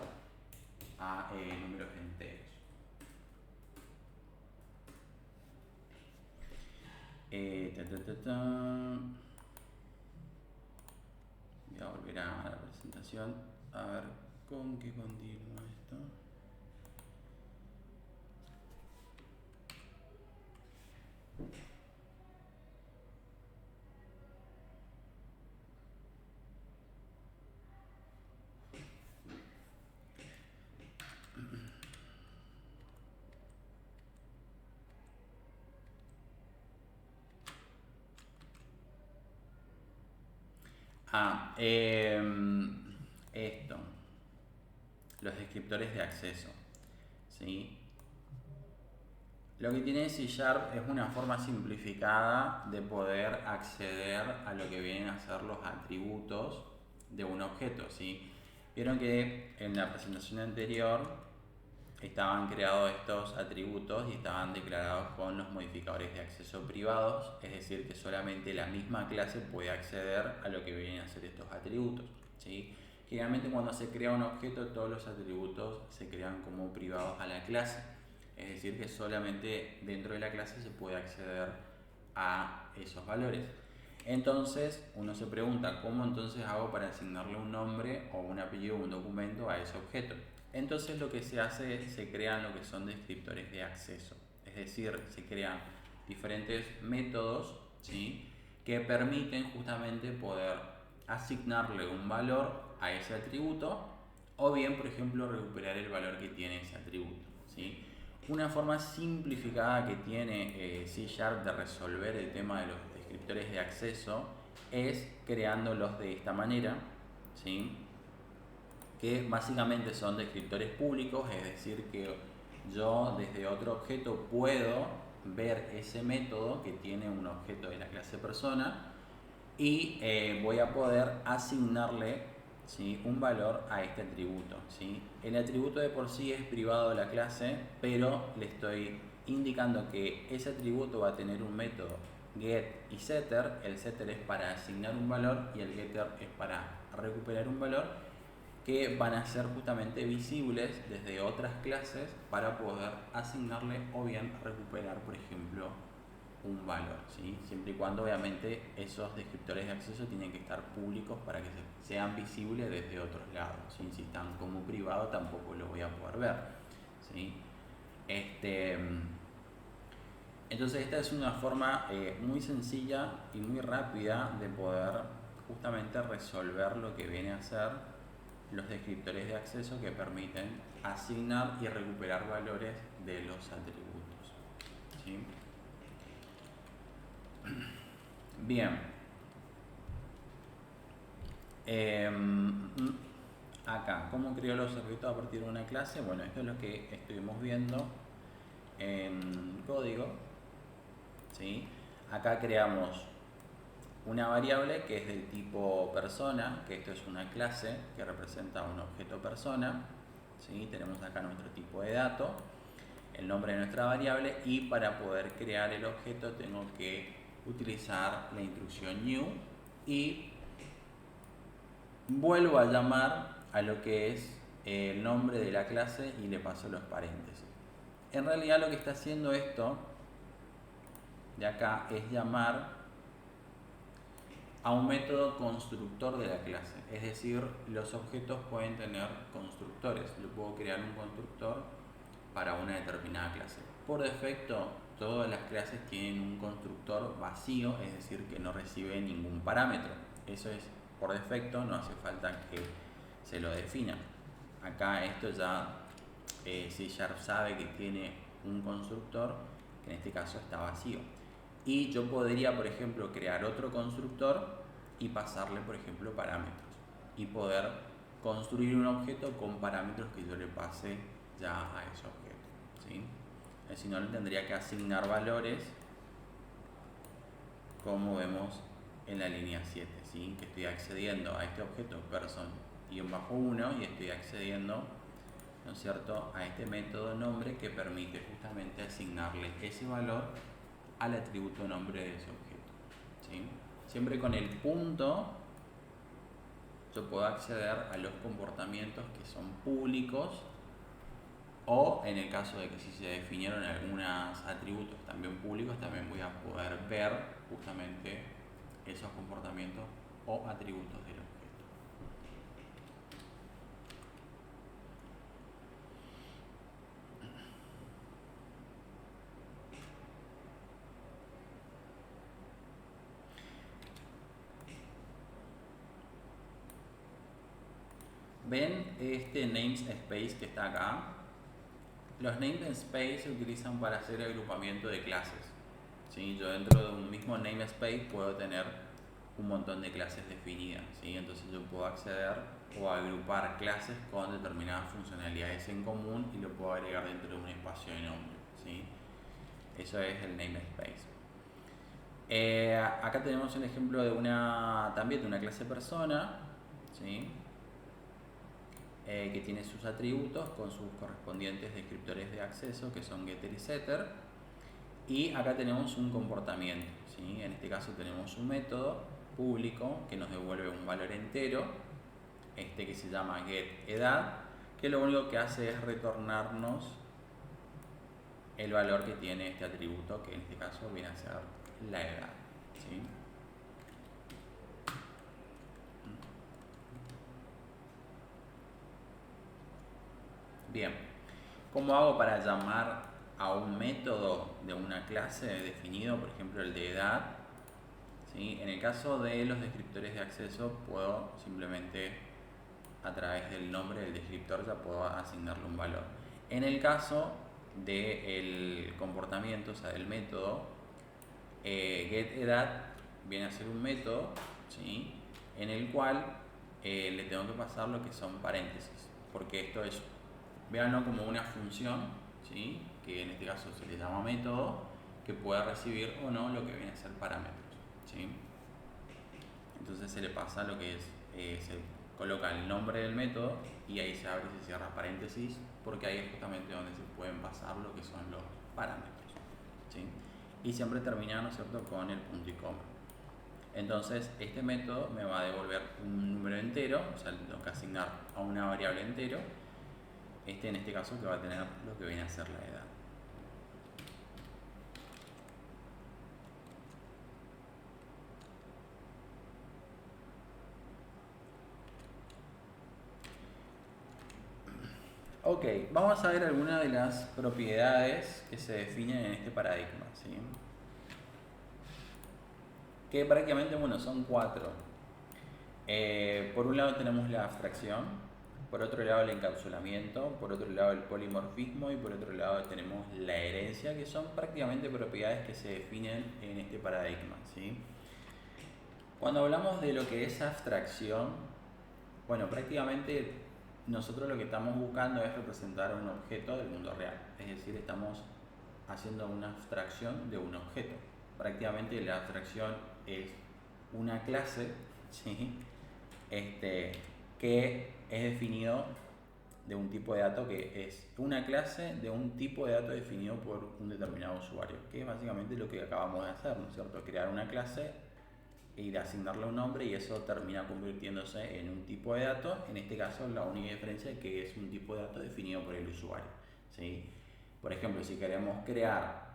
a números enteros. Voy a volver a la presentación a ver con qué continúa esto. Esto, los descriptores de acceso, ¿sí? Lo que tiene C# es una forma simplificada de poder acceder a lo que vienen a ser los atributos de un objeto, ¿sí? Vieron que en la presentación anterior estaban creados estos atributos y estaban declarados con los modificadores de acceso privados, es decir, que solamente la misma clase puede acceder a lo que vienen a ser estos atributos, ¿sí? Generalmente cuando se crea un objeto, todos los atributos se crean como privados a la clase, es decir, que solamente dentro de la clase se puede acceder a esos valores. Entonces uno se pregunta, ¿cómo entonces hago para asignarle un nombre o un apellido o un documento a ese objeto? Entonces lo que se hace es, se crean lo que son descriptores de acceso, es decir, se crean diferentes métodos, ¿sí?, que permiten justamente poder asignarle un valor a ese atributo o bien, por ejemplo, recuperar el valor que tiene ese atributo, ¿sí? Una forma simplificada que tiene C# de resolver el tema de los descriptores de acceso es creándolos de esta manera, ¿sí?, que básicamente son descriptores públicos, es decir, que yo desde otro objeto puedo ver ese método que tiene un objeto de la clase persona y voy a poder asignarle, ¿sí?, un valor a este atributo, ¿sí? El atributo de por sí es privado de la clase, pero le estoy indicando que ese atributo va a tener un método get y setter. El setter es para asignar un valor y el getter es para recuperar un valor, que van a ser justamente visibles desde otras clases para poder asignarle o bien recuperar, por ejemplo, un valor, ¿sí? Siempre y cuando obviamente esos descriptores de acceso tienen que estar públicos para que sean visibles desde otros lados, ¿sí? Si están como privado tampoco lo voy a poder ver, ¿sí? Entonces esta es una forma muy sencilla y muy rápida de poder justamente resolver lo que viene a ser los descriptores de acceso, que permiten asignar y recuperar valores de los atributos, ¿sí? Bien, acá, ¿cómo creo los objetos a partir de una clase? Bueno, esto es lo que estuvimos viendo en código, ¿sí? Acá creamos una variable que es del tipo persona, que esto es una clase que representa un objeto persona, ¿sí? Tenemos acá nuestro tipo de dato, el nombre de nuestra variable, y para poder crear el objeto tengo que utilizar la instrucción new y vuelvo a llamar a lo que es el nombre de la clase y le paso los paréntesis. En realidad lo que está haciendo esto de acá es llamar a un método constructor de la clase, es decir, los objetos pueden tener constructores. Yo puedo crear un constructor para una determinada clase. Por defecto, todas las clases tienen un constructor vacío, es decir, que no recibe ningún parámetro. Eso es por defecto, no hace falta que se lo defina. Acá esto ya C# sabe que tiene un constructor, que en este caso está vacío. Y yo podría, por ejemplo, crear otro constructor y pasarle, por ejemplo, parámetros y poder construir un objeto con parámetros que yo le pase ya a ese objeto, ¿sí? Si no, le tendría que asignar valores, como vemos en la línea 7, ¿sí? Que estoy accediendo a este objeto person-1 y estoy accediendo, ¿no es cierto?, a este método nombre que permite justamente asignarle ese valor al atributo nombre de ese objeto, ¿sí? Siempre con el punto yo puedo acceder a los comportamientos que son públicos, o en el caso de que si se definieron algunos atributos también públicos, también voy a poder ver justamente esos comportamientos o atributos del objeto. ¿Ven este namespace que está acá? Los namespace se utilizan para hacer agrupamiento de clases, ¿sí? Yo dentro de un mismo namespace puedo tener un montón de clases definidas, ¿sí? Entonces yo puedo acceder o agrupar clases con determinadas funcionalidades en común y lo puedo agregar dentro de un espacio de nombre, ¿sí? Eso es el namespace. Acá tenemos un ejemplo de también de una clase persona, ¿sí? Que tiene sus atributos con sus correspondientes descriptores de acceso, que son getter y setter. Y acá tenemos un comportamiento, ¿sí? En este caso tenemos un método público que nos devuelve un valor entero, que se llama getEdad, que lo único que hace es retornarnos el valor que tiene este atributo, que en este caso viene a ser la edad, ¿sí? Bien, ¿cómo hago para llamar a un método de una clase definido, por ejemplo el de edad? ¿Sí? En el caso de los descriptores de acceso, puedo simplemente a través del nombre del descriptor ya puedo asignarle un valor. En el caso del comportamiento, o sea del método, getEdad viene a ser un método, ¿sí? En el cual le tengo que pasar lo que son paréntesis, porque esto es, véanlo como una función, ¿sí? Que en este caso se le llama método, que puede recibir o no lo que viene a ser parámetros, ¿sí? Entonces se le pasa lo que es, se coloca el nombre del método y ahí se abre y se cierra paréntesis, porque ahí es justamente donde se pueden pasar lo que son los parámetros, ¿sí? Y siempre termina, ¿no es cierto?, con el punto y coma. Entonces este método me va a devolver un número entero, o sea, le tengo que asignar a una variable entero, en este caso que va a tener lo que viene a ser la edad. Ok, vamos a ver algunas de las propiedades que se definen en este paradigma, ¿sí? Que prácticamente, bueno, son 4. Por un lado tenemos la abstracción, por otro lado el encapsulamiento, por otro lado el polimorfismo y por otro lado tenemos la herencia, que son prácticamente propiedades que se definen en este paradigma, ¿sí? Cuando hablamos de lo que es abstracción, bueno, prácticamente nosotros lo que estamos buscando es representar un objeto del mundo real, es decir, estamos haciendo una abstracción de un objeto. Prácticamente la abstracción es una clase, ¿sí? Que es definido de un tipo de dato, que es una clase de un tipo de dato definido por un determinado usuario, que es básicamente lo que acabamos de hacer, ¿no es cierto? Crear una clase y de asignarle un nombre y eso termina convirtiéndose en un tipo de dato. En este caso la única diferencia es que es un tipo de dato definido por el usuario, ¿sí? Por ejemplo, si queremos crear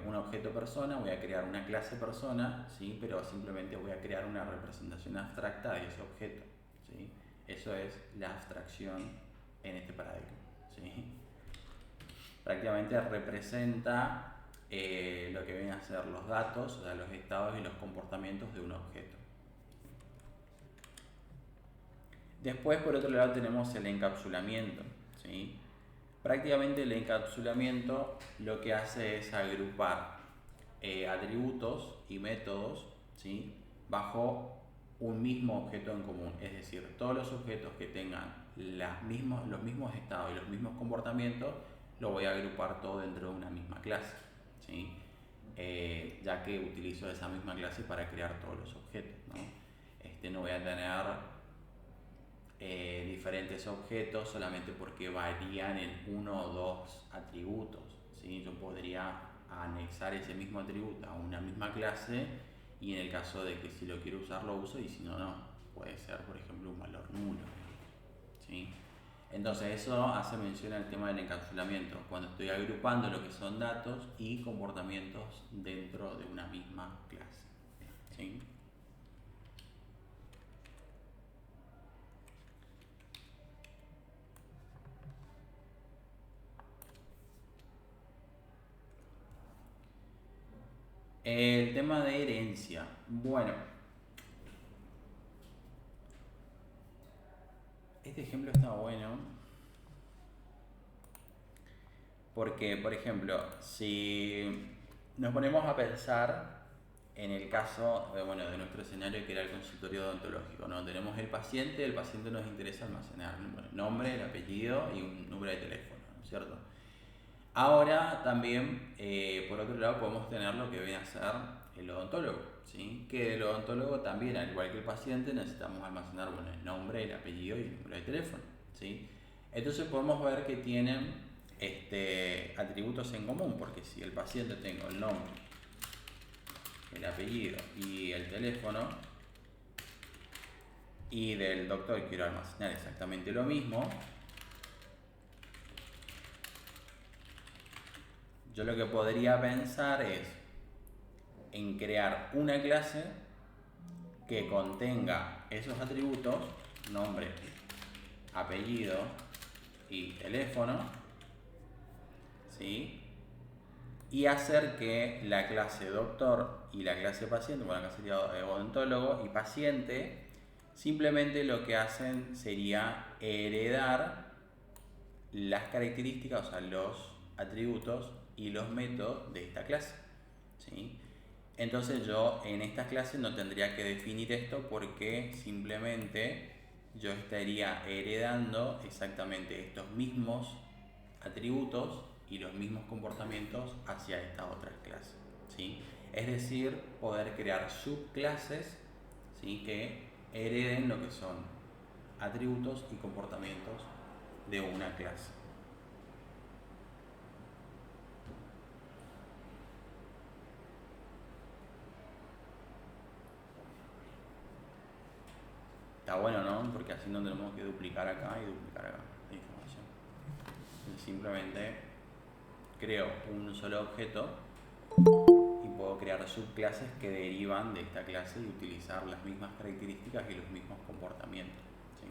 un objeto persona, voy a crear una clase persona, ¿sí? Pero simplemente voy a crear una representación abstracta de ese objeto, ¿sí? Eso es la abstracción en este paradigma, ¿sí? Prácticamente representa lo que vienen a ser los datos, o sea, los estados y los comportamientos de un objeto. Después, por otro lado, tenemos el encapsulamiento, ¿sí? Prácticamente el encapsulamiento lo que hace es agrupar atributos y métodos, ¿sí?, bajo un mismo objeto en común. Es decir, todos los objetos que tengan los mismos estados y los mismos comportamientos, lo voy a agrupar todo dentro de una misma clase, ¿sí? Ya que utilizo esa misma clase para crear todos los objetos, ¿no? No voy a tener diferentes objetos solamente porque varían en uno o dos atributos, ¿sí? Yo podría anexar ese mismo atributo a una misma clase y en el caso de que si lo quiero usar lo uso y si no, no. Puede ser, por ejemplo, un valor nulo, ¿sí? Entonces eso hace mención al tema del encapsulamiento, cuando estoy agrupando lo que son datos y comportamientos dentro de una misma clase, ¿sí? El tema de herencia. Bueno, este ejemplo está bueno porque, por ejemplo, si nos ponemos a pensar en el caso bueno, de nuestro escenario que era el consultorio odontológico, ¿no? Tenemos el paciente nos interesa almacenar el nombre, el apellido y un número de teléfono, ¿no es cierto? Ahora también, por otro lado, podemos tener lo que viene a ser el odontólogo, ¿sí? Que el odontólogo también, al igual que el paciente, necesitamos almacenar bueno, el nombre, el apellido y el número de teléfono, ¿sí? Entonces podemos ver que tienen atributos en común, porque si el paciente tengo el nombre, el apellido y el teléfono, y del doctor quiero almacenar exactamente lo mismo, yo lo que podría pensar es en crear una clase que contenga esos atributos, nombre, apellido y teléfono, ¿sí? Y hacer que la clase doctor y la clase paciente, bueno, acá sería odontólogo y paciente, simplemente lo que hacen sería heredar las características, o sea, los atributos y los métodos de esta clase, ¿sí? Entonces yo en estas clases no tendría que definir esto porque simplemente yo estaría heredando exactamente estos mismos atributos y los mismos comportamientos hacia estas otras clases, ¿sí? Es decir, poder crear subclases, ¿sí? Que hereden lo que son atributos y comportamientos de una clase. Está bueno, ¿no? Porque así no tenemos que duplicar acá y duplicar acá la información. Simplemente creo un solo objeto y puedo crear subclases que derivan de esta clase y utilizar las mismas características y los mismos comportamientos, ¿sí?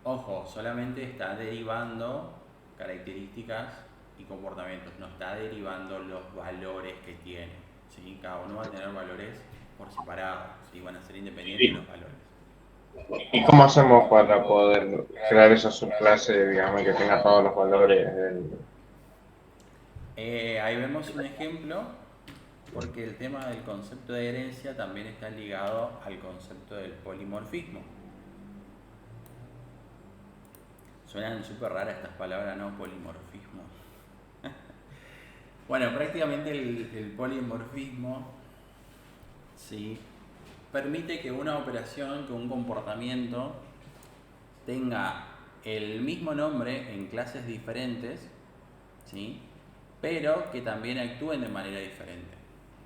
Ojo, solamente está derivando características y comportamientos, no está derivando los valores que tiene, ¿sí? Cada uno va a tener valores por separado, ¿sí? Van a ser independientes los valores. ¿Y cómo hacemos para poder crear esa subclase, digamos, que tenga todos los valores Ahí vemos un ejemplo, porque el tema del concepto de herencia también está ligado al concepto del polimorfismo. Suenan súper raras estas palabras, ¿no? Polimorfismo. Bueno, prácticamente el polimorfismo, ¿sí? Permite que una operación, que un comportamiento tenga el mismo nombre en clases diferentes, ¿sí? Pero que también actúen de manera diferente,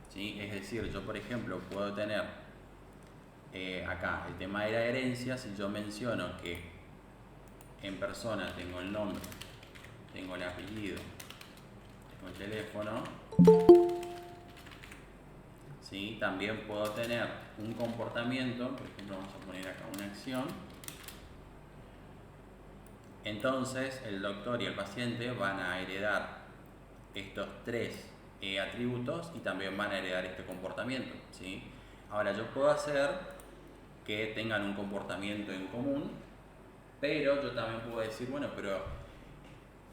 ¿sí? Es decir, yo por ejemplo puedo tener acá el tema de la herencia. Si yo menciono que en persona tengo el nombre, tengo el apellido, tengo el teléfono, ¿sí? También puedo tener un comportamiento, por ejemplo vamos a poner acá una acción. Entonces el doctor y el paciente van a heredar estos tres atributos y también van a heredar este comportamiento, ¿sí? Ahora yo puedo hacer que tengan un comportamiento en común, pero yo también puedo decir, bueno, pero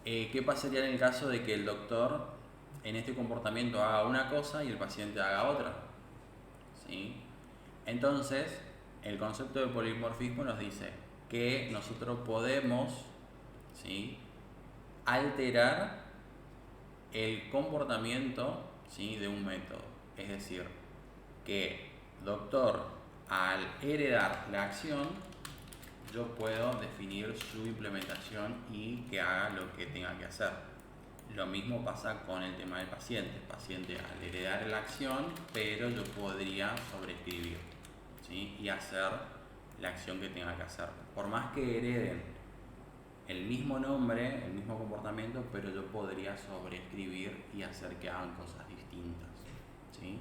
¿qué pasaría en el caso de que el doctor en este comportamiento haga una cosa y el paciente haga otra? ¿Sí? Entonces, el concepto de polimorfismo nos dice que nosotros podemos, ¿sí?, alterar el comportamiento, ¿sí?, de un método. Es decir, que doctor, al heredar la acción, yo puedo definir su implementación y que haga lo que tenga que hacer. Lo mismo pasa con el tema del paciente. El paciente al heredar la acción, pero yo podría sobreescribir, ¿sí?, y hacer la acción que tenga que hacer. Por más que hereden el mismo nombre, el mismo comportamiento, pero yo podría sobreescribir y hacer que hagan cosas distintas, ¿sí?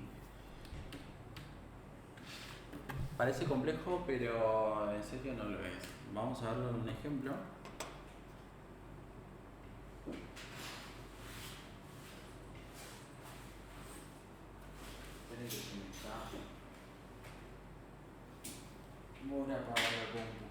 Parece complejo, pero en serio no lo es. Vamos a darle un ejemplo. Esperen que se me está... Voy a apagar la compu.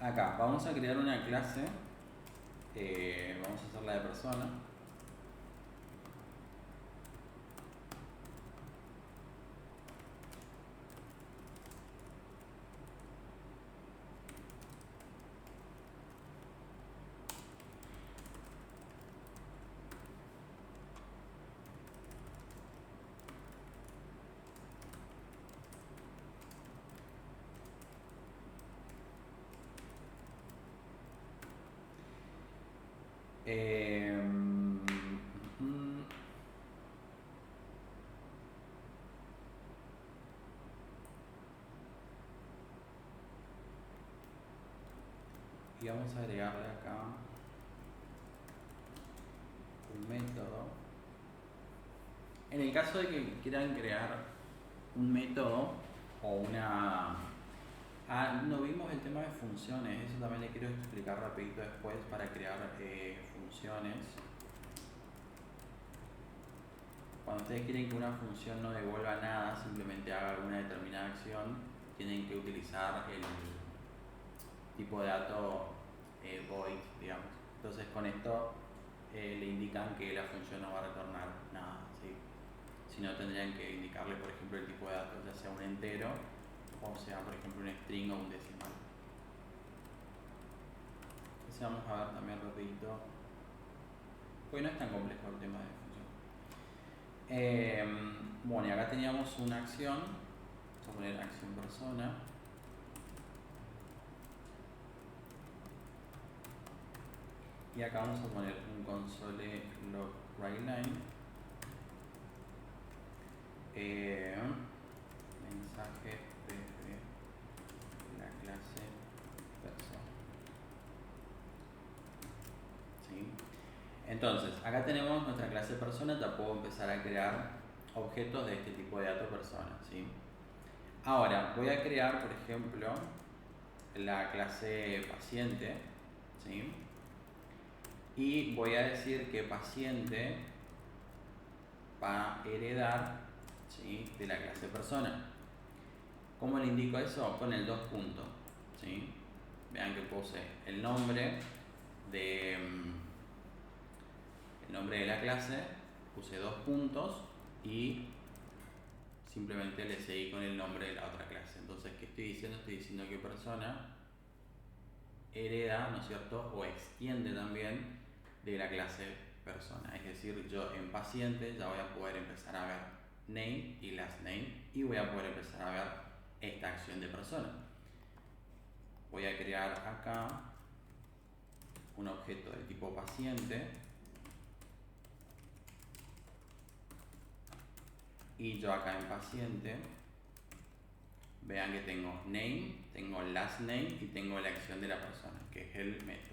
acá vamos a crear una clase, vamos a hacer la de persona. Mm, y vamos a agregarle acá un método. En el caso de que quieran crear un método o una... no vimos el tema de funciones, eso también le quiero explicar rapidito después para crear funciones. Cuando ustedes quieren que una función no devuelva nada, simplemente haga alguna determinada acción, tienen que utilizar el tipo de dato void, digamos. Entonces con esto le indican que la función no va a retornar nada, ¿sí? Si no, tendrían que indicarle, por ejemplo, el tipo de datos, ya sea un entero o sea, por ejemplo, un string o un decimal. Entonces vamos a ver también rapidito, porque no es tan complejo el tema de función. Bueno, y acá teníamos una acción, vamos a poner acción persona. Y acá vamos a poner un console log writeLine. Mensaje desde la clase persona. ¿Sí? Entonces, acá tenemos nuestra clase persona, ya puedo empezar a crear objetos de este tipo de dato persona, ¿sí? Ahora, voy a crear, por ejemplo, la clase paciente, ¿sí? Y voy a decir que paciente va a heredar, ¿sí?, de la clase persona. ¿Cómo le indico eso? Con el 2 puntos, ¿sí? Vean que puse el nombre de la clase, puse 2 puntos y simplemente le seguí con el nombre de la otra clase. Entonces, ¿qué estoy diciendo? Estoy diciendo que persona hereda, ¿no es cierto?, o extiende también de la clase persona. Es decir, yo en paciente ya voy a poder empezar a ver name y last name y voy a poder empezar a ver esta acción de persona. Voy a crear acá un objeto de tipo paciente y yo acá en paciente, vean que tengo name, tengo last name y tengo la acción de la persona, que es el método.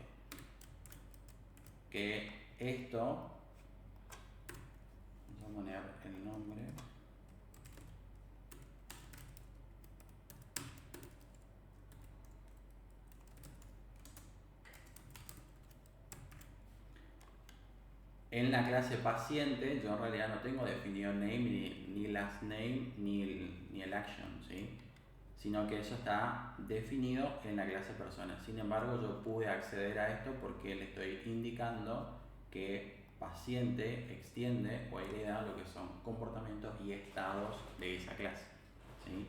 Que esto, vamos a poner el nombre. En la clase paciente yo en realidad no tengo definido name, ni last name, ni el action, ¿sí?, sino que eso está definido en la clase persona. Sin embargo, yo pude acceder a esto porque le estoy indicando que paciente extiende o hereda lo que son comportamientos y estados de esa clase, ¿sí?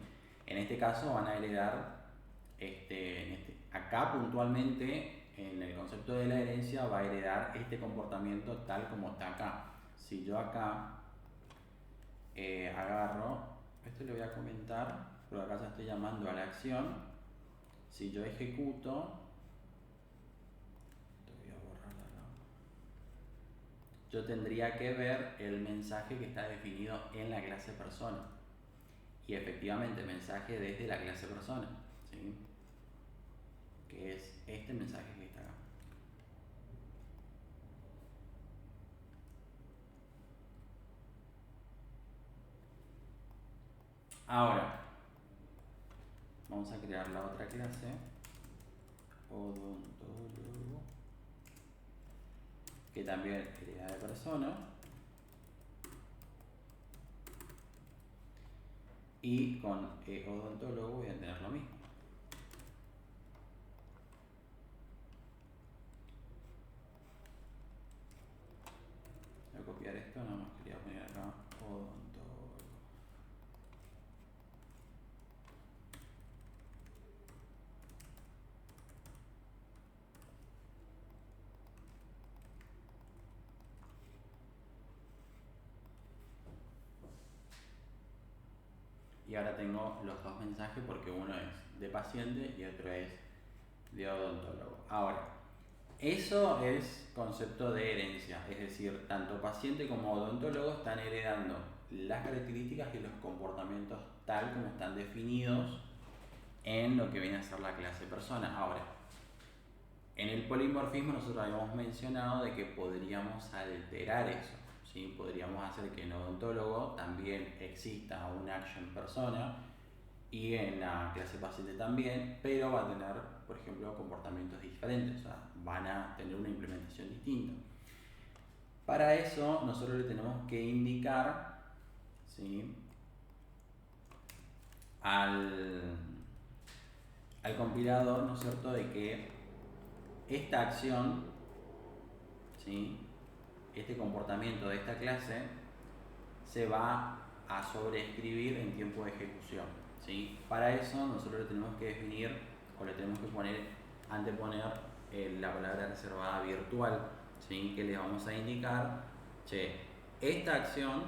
En este caso van a heredar, acá puntualmente, en el concepto de la herencia, va a heredar este comportamiento tal como está acá. Si yo acá agarro, esto le voy a comentar, pero acá ya estoy llamando a la acción. Si yo ejecuto, esto voy a borrar acá, yo tendría que ver el mensaje que está definido en la clase persona. Y efectivamente, mensaje desde la clase persona, ¿sí?, que es este mensaje que está acá. Ahora, vamos a crear la otra clase, odontólogo, que también hereda de persona. Y con odontólogo voy a tener lo mismo. y ahora tengo los dos mensajes porque uno es de paciente y otro es de odontólogo. Ahora, eso es concepto de herencia, es decir, tanto paciente como odontólogo están heredando las características y los comportamientos tal como están definidos en lo que viene a ser la clase persona. Ahora, en el polimorfismo nosotros habíamos mencionado de que podríamos alterar eso, ¿sí? Podríamos hacer que en odontólogo también exista una action persona y en la clase paciente también, pero va a tener, por ejemplo, comportamientos diferentes, o sea, van a tener una implementación distinta. Para eso nosotros le tenemos que indicar, ¿sí?, al compilador, ¿no es cierto?, de que esta acción, ¿sí?, este comportamiento de esta clase se va a sobreescribir en tiempo de ejecución, ¿sí? Para eso nosotros le tenemos que definir o le tenemos que anteponer la palabra reservada virtual, ¿sí?, que le vamos a indicar, che, esta acción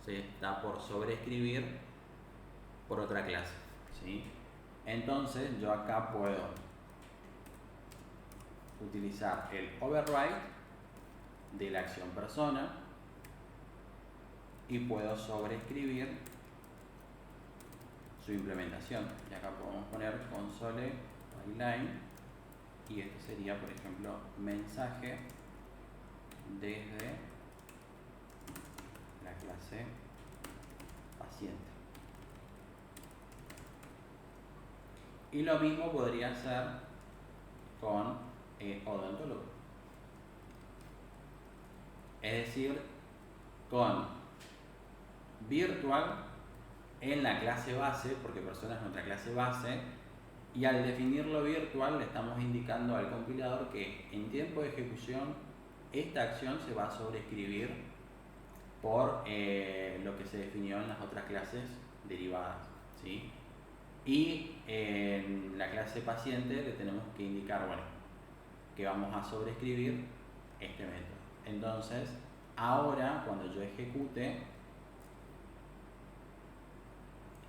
se está por sobreescribir por otra clase, ¿sí? Entonces yo acá puedo utilizar el override de la acción persona y puedo sobreescribir su implementación. Y acá podemos poner console byline y esto sería, por ejemplo, mensaje desde la clase paciente. Y lo mismo podría hacer con odontólogo. Es decir, con virtual en la clase base, porque persona es nuestra clase base, y al definirlo virtual le estamos indicando al compilador que en tiempo de ejecución esta acción se va a sobreescribir por lo que se definió en las otras clases derivadas, ¿sí? Y en la clase paciente le tenemos que indicar, bueno, que vamos a sobreescribir este método. Entonces, ahora cuando yo ejecute,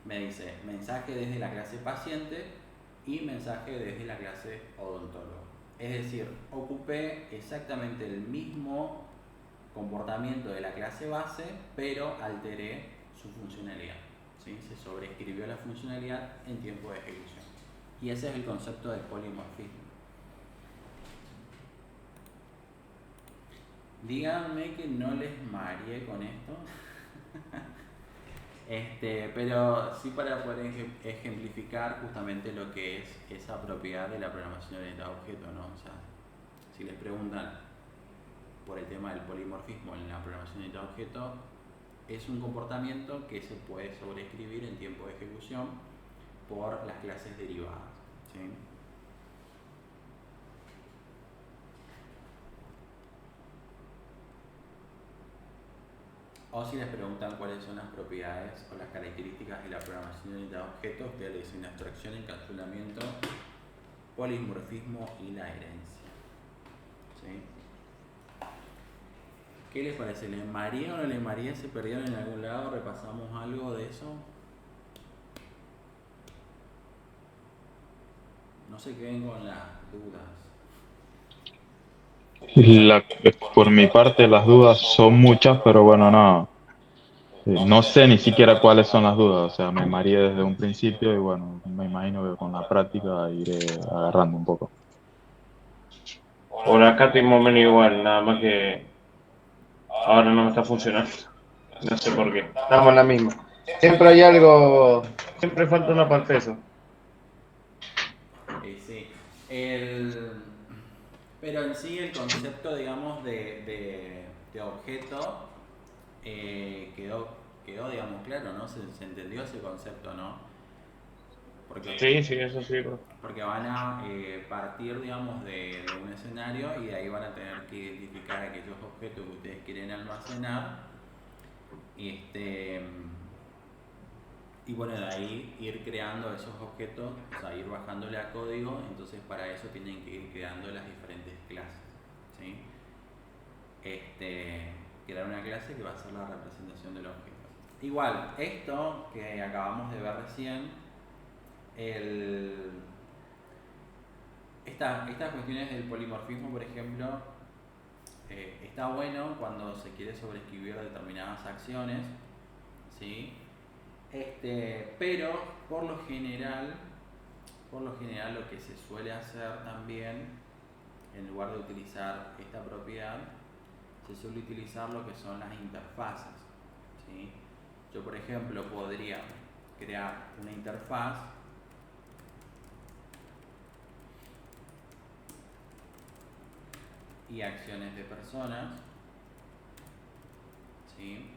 me dice mensaje desde la clase paciente y mensaje desde la clase odontólogo. Es decir, ocupé exactamente el mismo comportamiento de la clase base, pero alteré su funcionalidad, ¿sí? Se sobreescribió la funcionalidad en tiempo de ejecución. Y ese es el concepto de polimorfismo. Díganme que no les mareé con esto. Pero sí para poder ejemplificar justamente lo que es esa propiedad de la programación orientada a objeto, ¿no? O sea, si les preguntan por el tema del polimorfismo en la programación orientada a objeto, es un comportamiento que se puede sobreescribir en tiempo de ejecución por las clases derivadas, ¿sí? O si les preguntan cuáles son las propiedades o las características de la programación orientada a objetos, ustedes le dicen abstracción, encapsulamiento, polimorfismo y la herencia, ¿sí? ¿Qué les parece? ¿Les mareé o no les mareé? ¿Se perdieron en algún lado? ¿Repasamos algo de eso? No se queden con las dudas. Por mi parte, las dudas son muchas, pero bueno, no sé ni siquiera cuáles son las dudas. O sea, me mareé desde un principio y bueno, me imagino que con la práctica iré agarrando un poco. Por acá estoy más o menos igual, nada más que ahora no me está funcionando. No sé por qué. Estamos en la misma. Siempre hay algo, siempre falta una parte de eso. Sí. Pero en sí el concepto, digamos, de objeto quedó, digamos, claro, ¿no? Se entendió ese concepto, ¿no? Sí, sí, eso sí. Porque van a partir, digamos, de un escenario y de ahí van a tener que identificar aquellos objetos que ustedes quieren almacenar y bueno, de ahí ir creando esos objetos, o sea, ir bajándole a código. Entonces para eso tienen que ir creando las diferentes clases, ¿sí? Crear una clase que va a ser la representación del objeto. Igual, esto que acabamos de ver recién, estas cuestiones del polimorfismo, por ejemplo, está bueno cuando se quiere sobreescribir determinadas acciones, ¿sí? Pero por lo general lo que se suele hacer también, en lugar de utilizar esta propiedad, se suele utilizar lo que son las interfaces, ¿sí? Yo, por ejemplo, podría crear una interfaz y acciones de personas, ¿sí?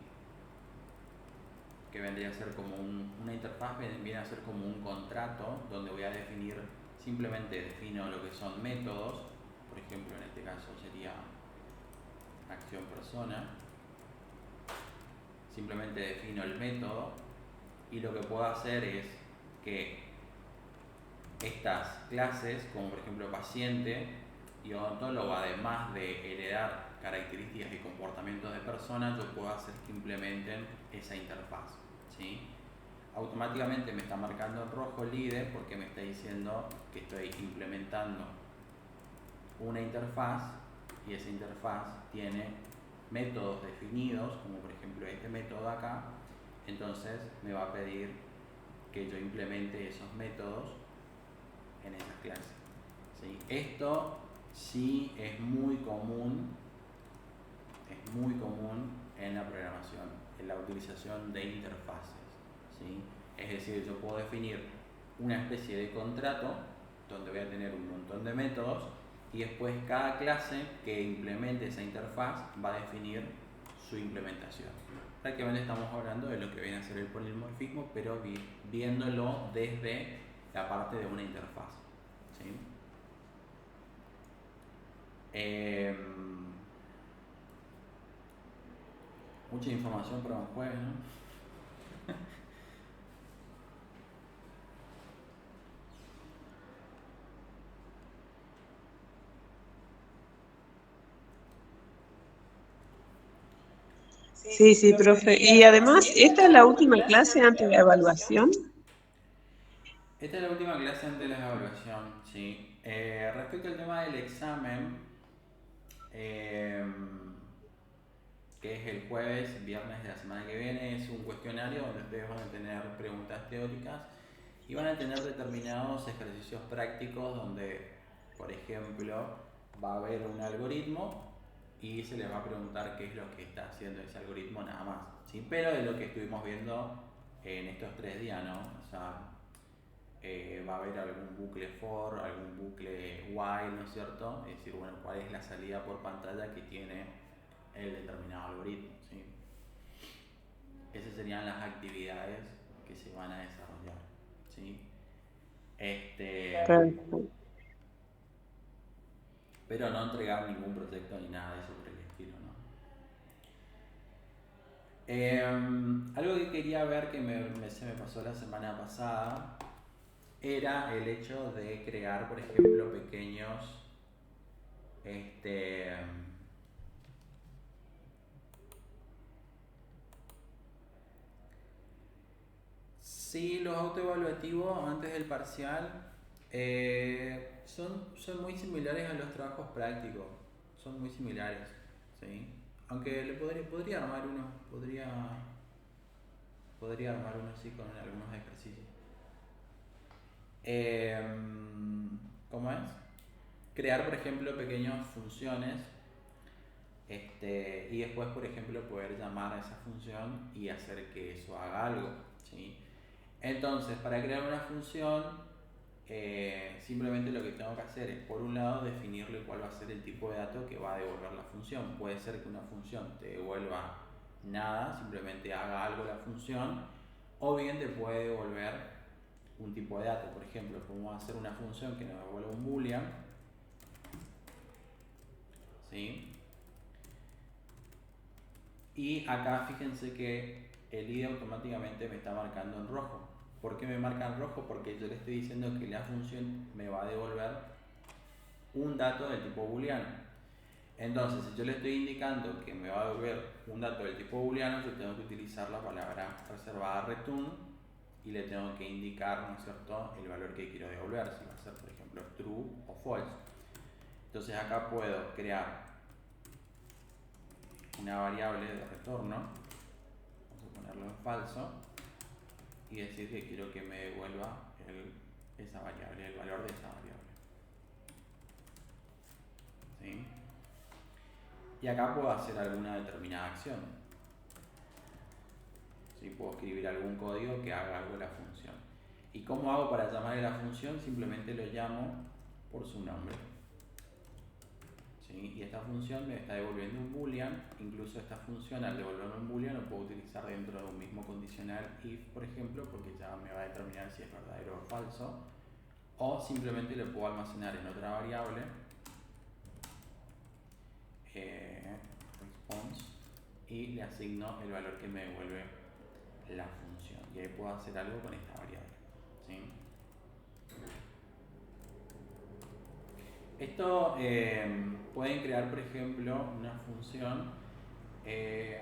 Que vendría a ser como una interfaz, viene a ser como un contrato donde voy a definir, simplemente defino lo que son métodos, por ejemplo en este caso sería acción persona, simplemente defino el método y lo que puedo hacer es que estas clases, como por ejemplo paciente y odontólogo, además de heredar características y comportamientos de personas, yo puedo hacer que implementen esa interfaz, ¿sí? Automáticamente me está marcando en rojo el líder porque me está diciendo que estoy implementando una interfaz y esa interfaz tiene métodos definidos, como por ejemplo este método acá. Entonces me va a pedir que yo implemente esos métodos en esas clases, ¿sí? Esto sí es muy común en la programación, en la utilización de interfaces, ¿sí? Es decir, yo puedo definir una especie de contrato donde voy a tener un montón de métodos y después cada clase que implemente esa interfaz va a definir su implementación. Prácticamente estamos hablando de lo que viene a ser el polimorfismo, pero viéndolo desde la parte de una interfaz, ¿sí? Mucha información para un jueves, ¿no? Sí, sí, profe. Y además, ¿esta es la última clase antes de la evaluación? Esta es la última clase antes de la evaluación, sí. Respecto al tema del examen, que es el jueves, viernes de la semana que viene, es un cuestionario donde ustedes van a tener preguntas teóricas y van a tener determinados ejercicios prácticos donde, por ejemplo, va a haber un algoritmo y se les va a preguntar qué es lo que está haciendo ese algoritmo nada más, ¿sí? Pero es lo que estuvimos viendo en estos 3 días, ¿no? O sea, va a haber algún bucle for, algún bucle while, ¿no es cierto? Es decir, bueno, cuál es la salida por pantalla que tiene el determinado algoritmo, ¿sí? Esas serían las actividades que se van a desarrollar, ¿sí? Perfecto. Pero no entregar ningún proyecto ni nada de eso por el estilo, ¿no? Algo que quería ver que se me pasó la semana pasada era el hecho de crear, por ejemplo, pequeños sí, los autoevaluativos antes del parcial son muy similares a los trabajos prácticos, son muy similares, ¿sí? Aunque podría armar uno, podría armar uno así con algunos ejercicios. ¿Cómo es? Crear, por ejemplo, pequeñas funciones y después, por ejemplo, poder llamar a esa función y hacer que eso haga algo, ¿sí? Entonces, para crear una función, simplemente lo que tengo que hacer es, por un lado, definirle cuál va a ser el tipo de dato que va a devolver la función. Puede ser que una función te devuelva nada, simplemente haga algo la función, o bien te puede devolver un tipo de dato. Por ejemplo, podemos hacer una función que nos devuelva un boolean, ¿sí? Y acá fíjense que el IDE automáticamente me está marcando en rojo. ¿Por qué me marca en rojo? Porque yo le estoy diciendo que la función me va a devolver un dato del tipo booleano. Entonces, si yo le estoy indicando que me va a devolver un dato del tipo booleano, yo tengo que utilizar la palabra reservada return y le tengo que indicar, ¿no es cierto?, el valor que quiero devolver, si va a ser, por ejemplo, true o false. Entonces acá puedo crear una variable de retorno, vamos a ponerlo en falso, y decir que quiero que me devuelva esa variable, el valor de esa variable. ¿Sí? Y acá puedo hacer alguna determinada acción. ¿Sí? Puedo escribir algún código que haga algo de la función. ¿Y cómo hago para llamarle a la función? Simplemente lo llamo por su nombre. ¿Sí? Y esta función me está devolviendo un boolean. Incluso esta función, al devolverme un boolean, lo puedo utilizar dentro de un mismo condicional if, por ejemplo, porque ya me va a determinar si es verdadero o falso. O simplemente lo puedo almacenar en otra variable, response, y le asigno el valor que me devuelve la función. Y ahí puedo hacer algo con esta variable. ¿Sí? Esto pueden crear, por ejemplo, una función.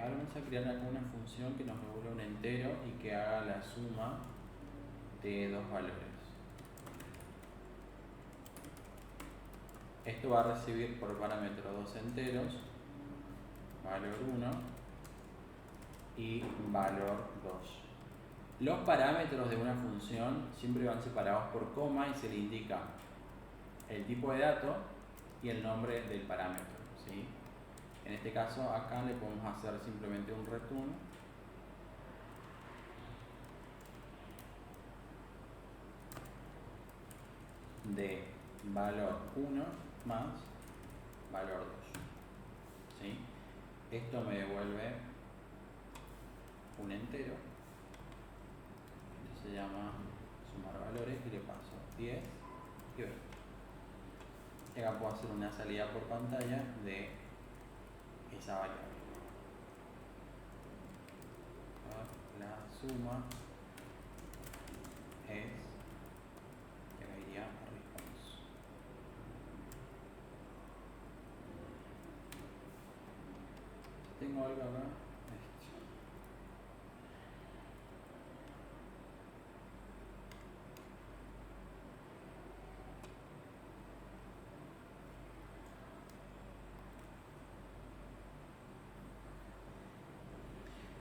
Ahora vamos a crear acá una función que nos devuelva un entero y que haga la suma de dos valores. Esto va a recibir por parámetro dos enteros, valor 1 y valor 2. Los parámetros de una función siempre van separados por coma y se le indica el tipo de dato y el nombre del parámetro. ¿Sí? En este caso acá le podemos hacer simplemente un return de valor 1 más valor 2. ¿Sí? Esto me devuelve un entero. Esto se llama sumar valores y le paso 10 y 20. Y acá puedo hacer una salida por pantalla de esa variable. La suma es, que iría a response. Tengo algo acá.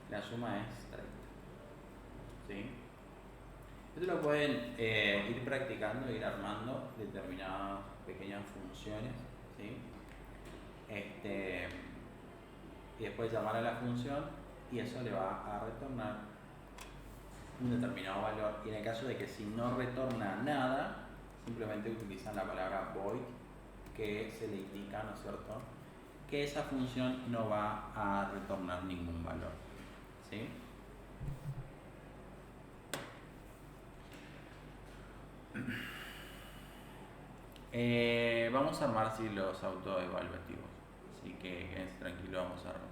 La suma es 30. ¿Sí? Esto lo pueden ir practicando, ir armando determinadas pequeñas funciones. ¿Sí? Y después llamar a la función y eso le va a retornar un determinado valor. Y en el caso de que si no retorna nada, simplemente utilizan la palabra void, que se le indica, ¿no es cierto?, que esa función no va a retornar ningún valor. ¿Sí? Vamos a armar así los autoevaluativos. Así que quédense tranquilos, vamos a armar.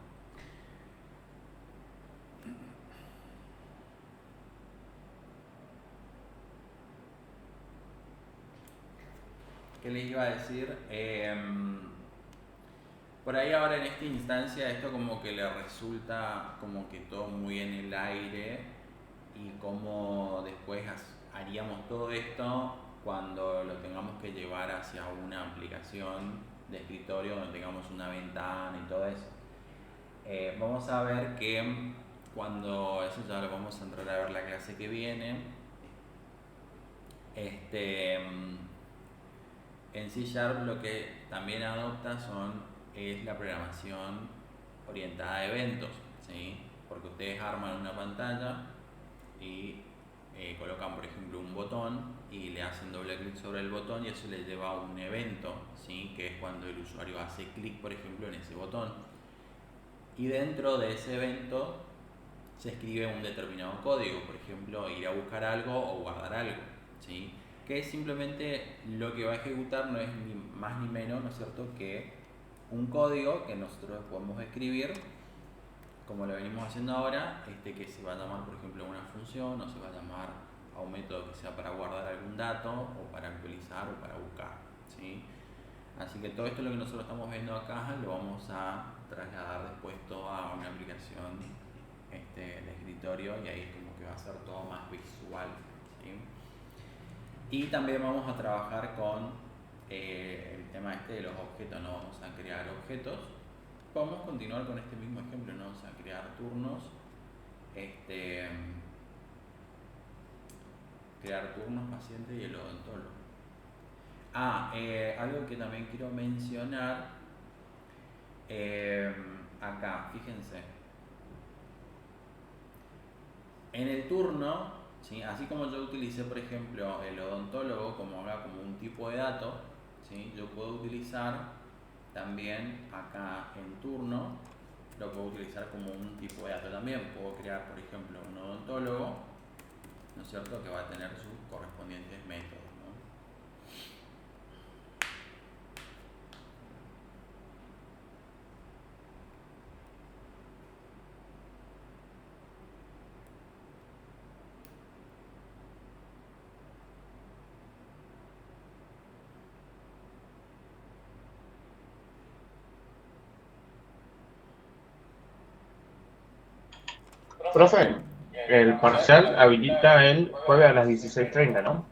¿Qué les iba a decir? Por ahí ahora en esta instancia esto como que le resulta como que todo muy en el aire y cómo después haríamos todo esto cuando lo tengamos que llevar hacia una aplicación de escritorio donde tengamos una ventana y todo eso. Vamos a ver que cuando eso ya lo vamos a entrar a ver la clase que viene. En C# lo que también adopta es la programación orientada a eventos, ¿sí? Porque ustedes arman una pantalla y colocan, por ejemplo, un botón y le hacen doble clic sobre el botón y eso le lleva a un evento, ¿sí? Que es cuando el usuario hace clic, por ejemplo, en ese botón. Y dentro de ese evento se escribe un determinado código, por ejemplo, ir a buscar algo o guardar algo, ¿sí? Que simplemente lo que va a ejecutar no es ni más ni menos, ¿no es cierto?, que un código que nosotros podemos escribir, como lo venimos haciendo ahora, que se va a llamar, por ejemplo, a una función, o se va a llamar a un método que sea para guardar algún dato, o para actualizar, o para buscar, ¿sí? Así que todo esto lo que nosotros estamos viendo acá lo vamos a trasladar después todo a una aplicación de escritorio y ahí como que va a ser todo más visual, ¿sí? Y también vamos a trabajar con el tema de los objetos, no vamos a crear objetos. Vamos a continuar con este mismo ejemplo, no vamos a crear turnos, crear turnos, paciente y el odontólogo. Algo que también quiero mencionar, acá, fíjense, en el turno, ¿sí? Así como yo utilicé, por ejemplo, el odontólogo como un tipo de dato, ¿sí? Yo puedo utilizar también acá en turno, lo puedo utilizar como un tipo de dato también. Puedo crear, por ejemplo, un odontólogo, ¿no es cierto?, que va a tener sus correspondientes métodos, ¿no? Profe, el parcial habilita el jueves a las 16:30, ¿no?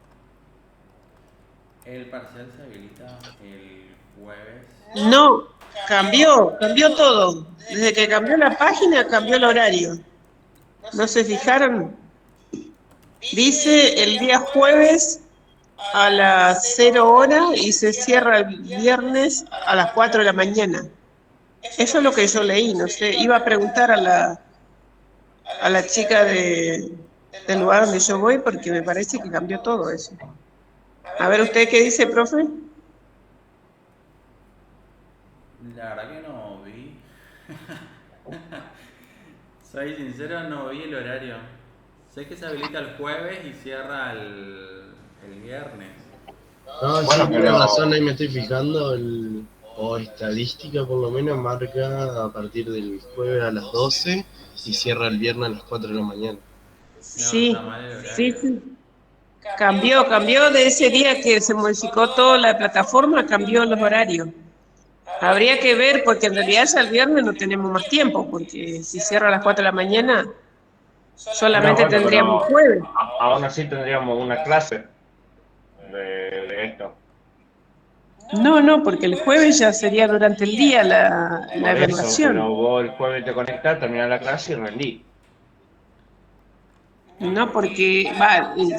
El parcial se habilita el jueves. No, cambió todo. Desde que cambió la página, cambió el horario. ¿No se fijaron? Dice el día jueves a las 0 hora y se cierra el viernes a las 4 de la mañana. Eso es lo que yo leí, no sé. Iba a preguntar a la chica del lugar donde yo voy porque me parece que cambió todo eso. A ver, ¿usted qué dice, profe? La verdad que no vi. Soy sincero, no vi el horario. Sé que se habilita el jueves y cierra el viernes. No, sí, Bueno, tiene pero razón, ahí me estoy fijando, o estadística por lo menos marca a partir del jueves a las 12 y cierra el viernes a las 4 de la mañana. No, está Sí, mal el sí, horario. sí. Cambió de ese día que se modificó toda la plataforma, cambió los horarios. Habría que ver, porque en realidad ya el viernes no tenemos más tiempo, porque si cierra a las 4 de la mañana, no, solamente bueno, tendríamos pero jueves. aún así tendríamos una clase de esto. No, porque el jueves ya sería durante el día la Por eso, evaluación. pero vos el jueves te conectás, terminás la clase y rendí. No, porque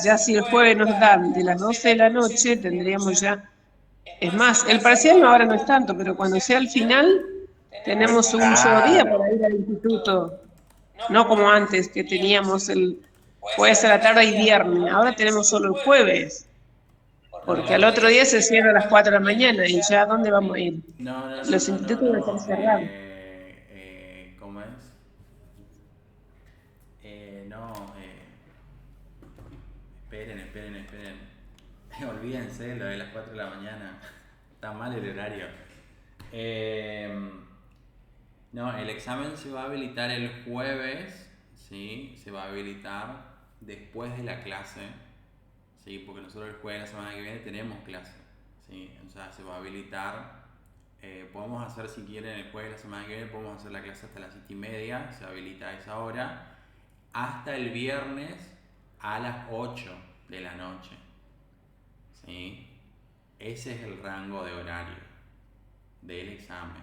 ya si el jueves nos dan de las 12 de la noche, tendríamos ya. Es más, el parcial ahora no es tanto, pero cuando sea el final, tenemos un solo día para Claro. ir al instituto. No como antes, que teníamos el jueves a la tarde y viernes. Ahora tenemos solo el jueves, No, porque al otro día se cierra a las 4 de la mañana y ya, ¿a dónde vamos a ir? Los institutos van a estar cerrados. ¿Cómo es? No, esperen. Olvídense lo de las 4 de la mañana. Está mal el horario. No, el examen se va a habilitar el jueves, ¿sí? Se va a habilitar después de la clase, ¿sí? Porque nosotros el jueves de la semana que viene tenemos clase, ¿sí? O sea, se va a habilitar. Podemos hacer, si quieren, el jueves de la semana que viene, podemos hacer la clase hasta las 7:30, se habilita a esa hora, hasta el viernes a las 8 de la noche, ¿sí? Ese es el rango de horario del examen.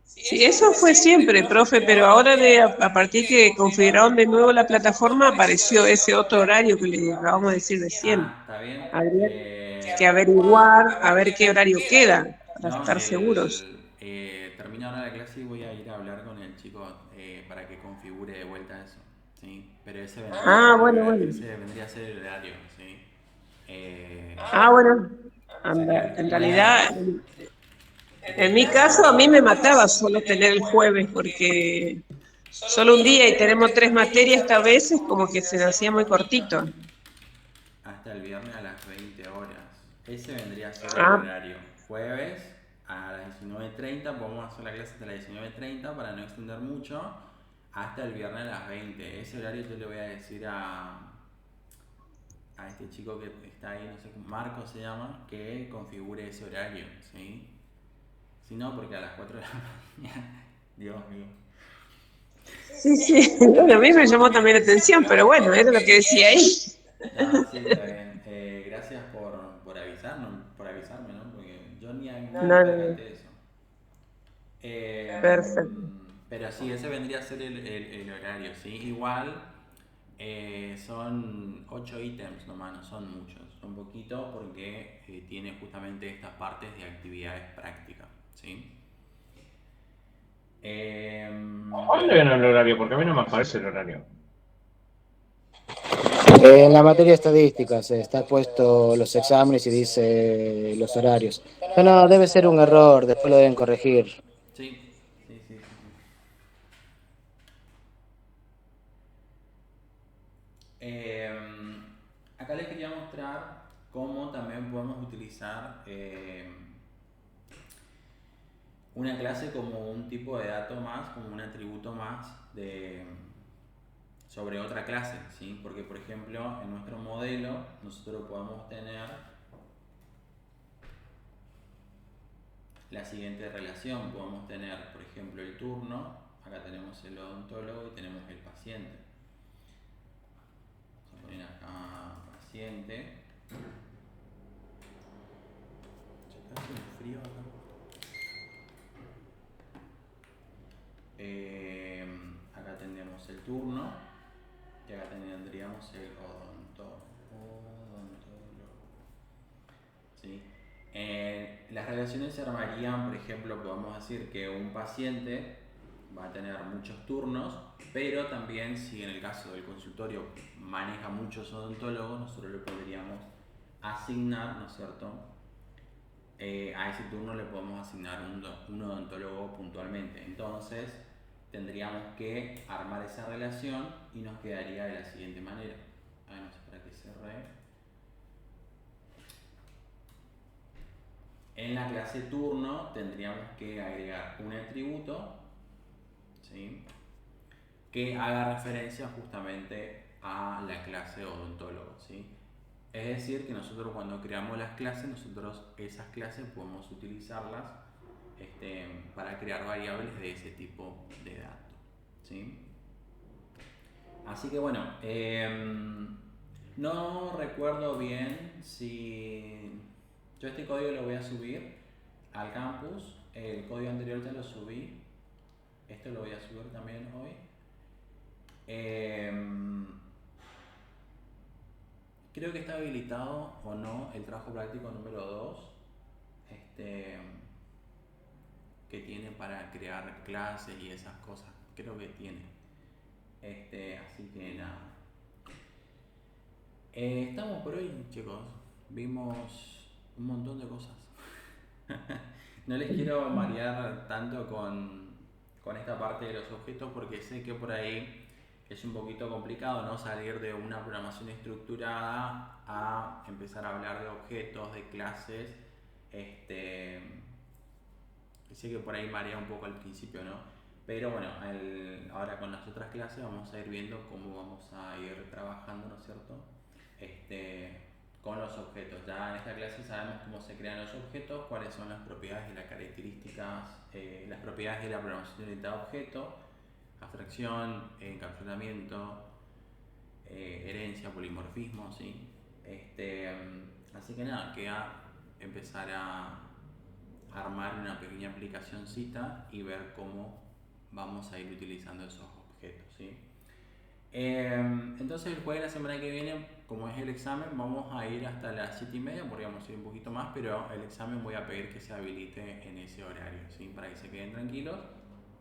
Sí, eso fue siempre, profe, pero ahora a partir que configuraron de nuevo la plataforma, apareció ese otro horario que le acabamos de decir recién. ¿Está bien? Habría que averiguar a ver qué horario queda, para No, estar seguros. termina ahora la clase y voy a ir a hablar con el chico para que configure de vuelta eso, ¿sí? Pero ese Ah, bueno. vendría a ser el horario, ¿sí? Bueno, Sería el en jueves. realidad, en mi caso, a mí me mataba solo tener el jueves, porque solo un día y tenemos 3 materias esta vez, es como que se nos hacía muy cortito. Hasta el viernes a las 20 horas. Ese vendría a ser el Ah, horario. Jueves a las 19:30, podemos hacer la clase hasta las 19:30 para no extender mucho. Hasta el viernes a las 20. Ese horario yo le voy a decir a este chico que está ahí, no sé, Marco se llama, que configure ese horario, ¿sí? Si no, porque a las 4 de la mañana, Dios mío. Sí. Bueno, a mí me llamó también la atención, pero bueno, era lo que decía ahí. No, sí, está bien. Gracias por avisarme, ¿no? Porque yo ni me No, percaté de eso. perfecto. Pero sí, ese vendría a ser el horario, ¿sí? Igual son 8 ítems nomás, no son muchos, son poquitos porque tiene justamente estas partes de actividades prácticas, ¿sí? ¿Dónde viene el horario? Porque a mí no me aparece el horario. En la materia estadísticas está puesto los exámenes y dice los horarios. No, debe ser un error, después lo deben corregir. Sí. Acá les quería mostrar cómo también podemos utilizar una clase como un tipo de dato más, como un atributo más sobre otra clase, ¿sí? Porque, por ejemplo, en nuestro modelo nosotros podemos tener la siguiente relación. Podemos tener, por ejemplo, el turno, acá tenemos el odontólogo y tenemos el paciente. Vamos a poner acá paciente. Está haciendo frío acá. Acá tendríamos el turno y acá tendríamos el odontólogo. ¿Sí? Las relaciones se armarían, por ejemplo, podemos decir que un paciente va a tener muchos turnos, pero también si en el caso del consultorio maneja muchos odontólogos, nosotros le podríamos asignar, ¿no es cierto? A ese turno le podemos asignar un odontólogo puntualmente. Entonces tendríamos que armar esa relación y nos quedaría de la siguiente manera. No sé para qué cerré. En la clase turno tendríamos que agregar un atributo, ¿sí?, que haga referencia justamente a la clase odontólogo, ¿sí? Es decir, que nosotros cuando creamos las clases, nosotros esas clases podemos utilizarlas para crear variables de ese tipo de datos, ¿sí? Así que bueno, no recuerdo bien si... Yo este código lo voy a subir al campus, el código anterior ya lo subí, esto lo voy a subir también hoy. Creo que está habilitado o no el trabajo práctico número 2, que tiene para crear clases y esas cosas. Creo que tiene. Así que nada. Estamos por hoy, chicos. Vimos un montón de cosas. No les quiero marear tanto con esta parte de los objetos porque sé que por ahí es un poquito complicado, ¿no? Salir de una programación estructurada a empezar a hablar de objetos, de clases. Sé que por ahí marea un poco al principio, ¿no? Pero bueno, ahora con las otras clases vamos a ir viendo cómo vamos a ir trabajando, ¿no es cierto? Con los objetos. Ya en esta clase sabemos cómo se crean los objetos, cuáles son las propiedades y las características, las propiedades de la programación orientada a objetos, abstracción, encapsulamiento, herencia, polimorfismo, ¿sí? Así que nada, queda empezar a armar una pequeña aplicacióncita y ver cómo vamos a ir utilizando esos objetos, ¿sí? Entonces el jueves de la semana que viene, como es el examen, vamos a ir hasta las 7:30, podríamos ir un poquito más, pero el examen voy a pedir que se habilite en ese horario, ¿sí? Para que se queden tranquilos.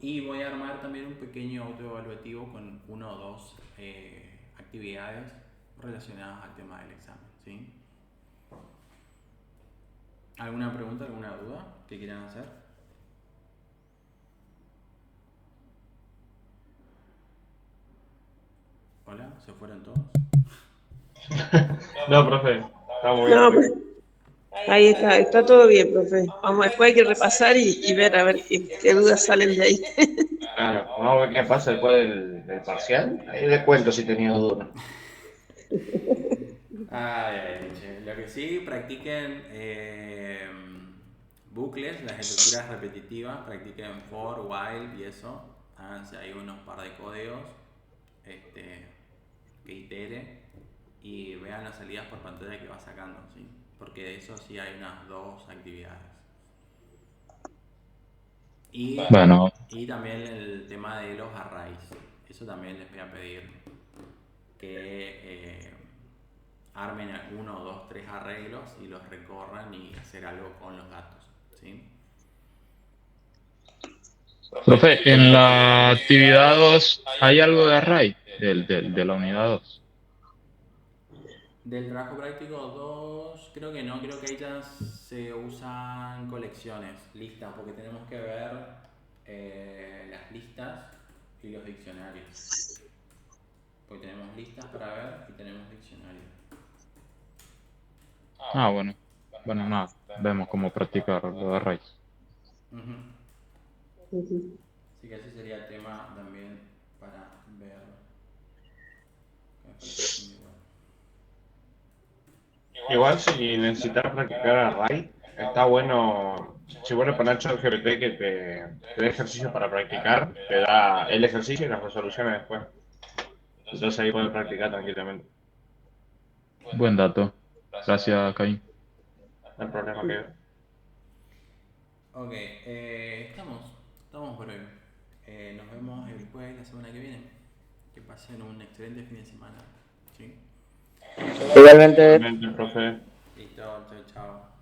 Y voy a armar también un pequeño autoevaluativo con 1 o 2 actividades relacionadas al tema del examen, ¿sí? ¿Alguna pregunta, alguna duda que quieran hacer? Hola, ¿se fueron todos? No, profe, estamos bien. No, ahí está todo bien, profe. Vamos, después hay que repasar y ver a ver qué dudas salen de ahí. Claro, vamos a ver qué pasa después del parcial. Ahí les cuento si tenía dudas. Che. Lo que sí, practiquen bucles, las estructuras repetitivas, practiquen for, while y eso. Háganse ahí unos par de códigos que itere y vean las salidas por pantalla que va sacando, ¿sí? Porque de eso sí hay unas 2 actividades. Bueno, Y también el tema de los arrays. Eso también les voy a pedir que armen 1, 2, 3 arreglos y los recorran y hacer algo con los datos, ¿sí? profe, en la actividad 2 hay algo de array de la unidad 2. Del trabajo práctico 2, creo que no, creo que ellas se usan colecciones, listas, porque tenemos que ver las listas y los diccionarios. Porque tenemos listas para ver y tenemos diccionarios. Ah, bueno. Bueno, nada, vemos cómo practicar lo de array. Así que ese sería el tema también para ver. Igual si necesitas practicar array, está bueno, si vos le pones a ChatGPT que te dé ejercicio para practicar, te da el ejercicio y las resoluciones después. Entonces ahí puedes practicar tranquilamente. Buen dato. Gracias, Caín. No hay problema que... Ok, estamos por hoy. Nos vemos el jueves la semana que viene. Que pasen un excelente fin de semana. ¿Sí? Igualmente. Profe. Listo, chao, chao.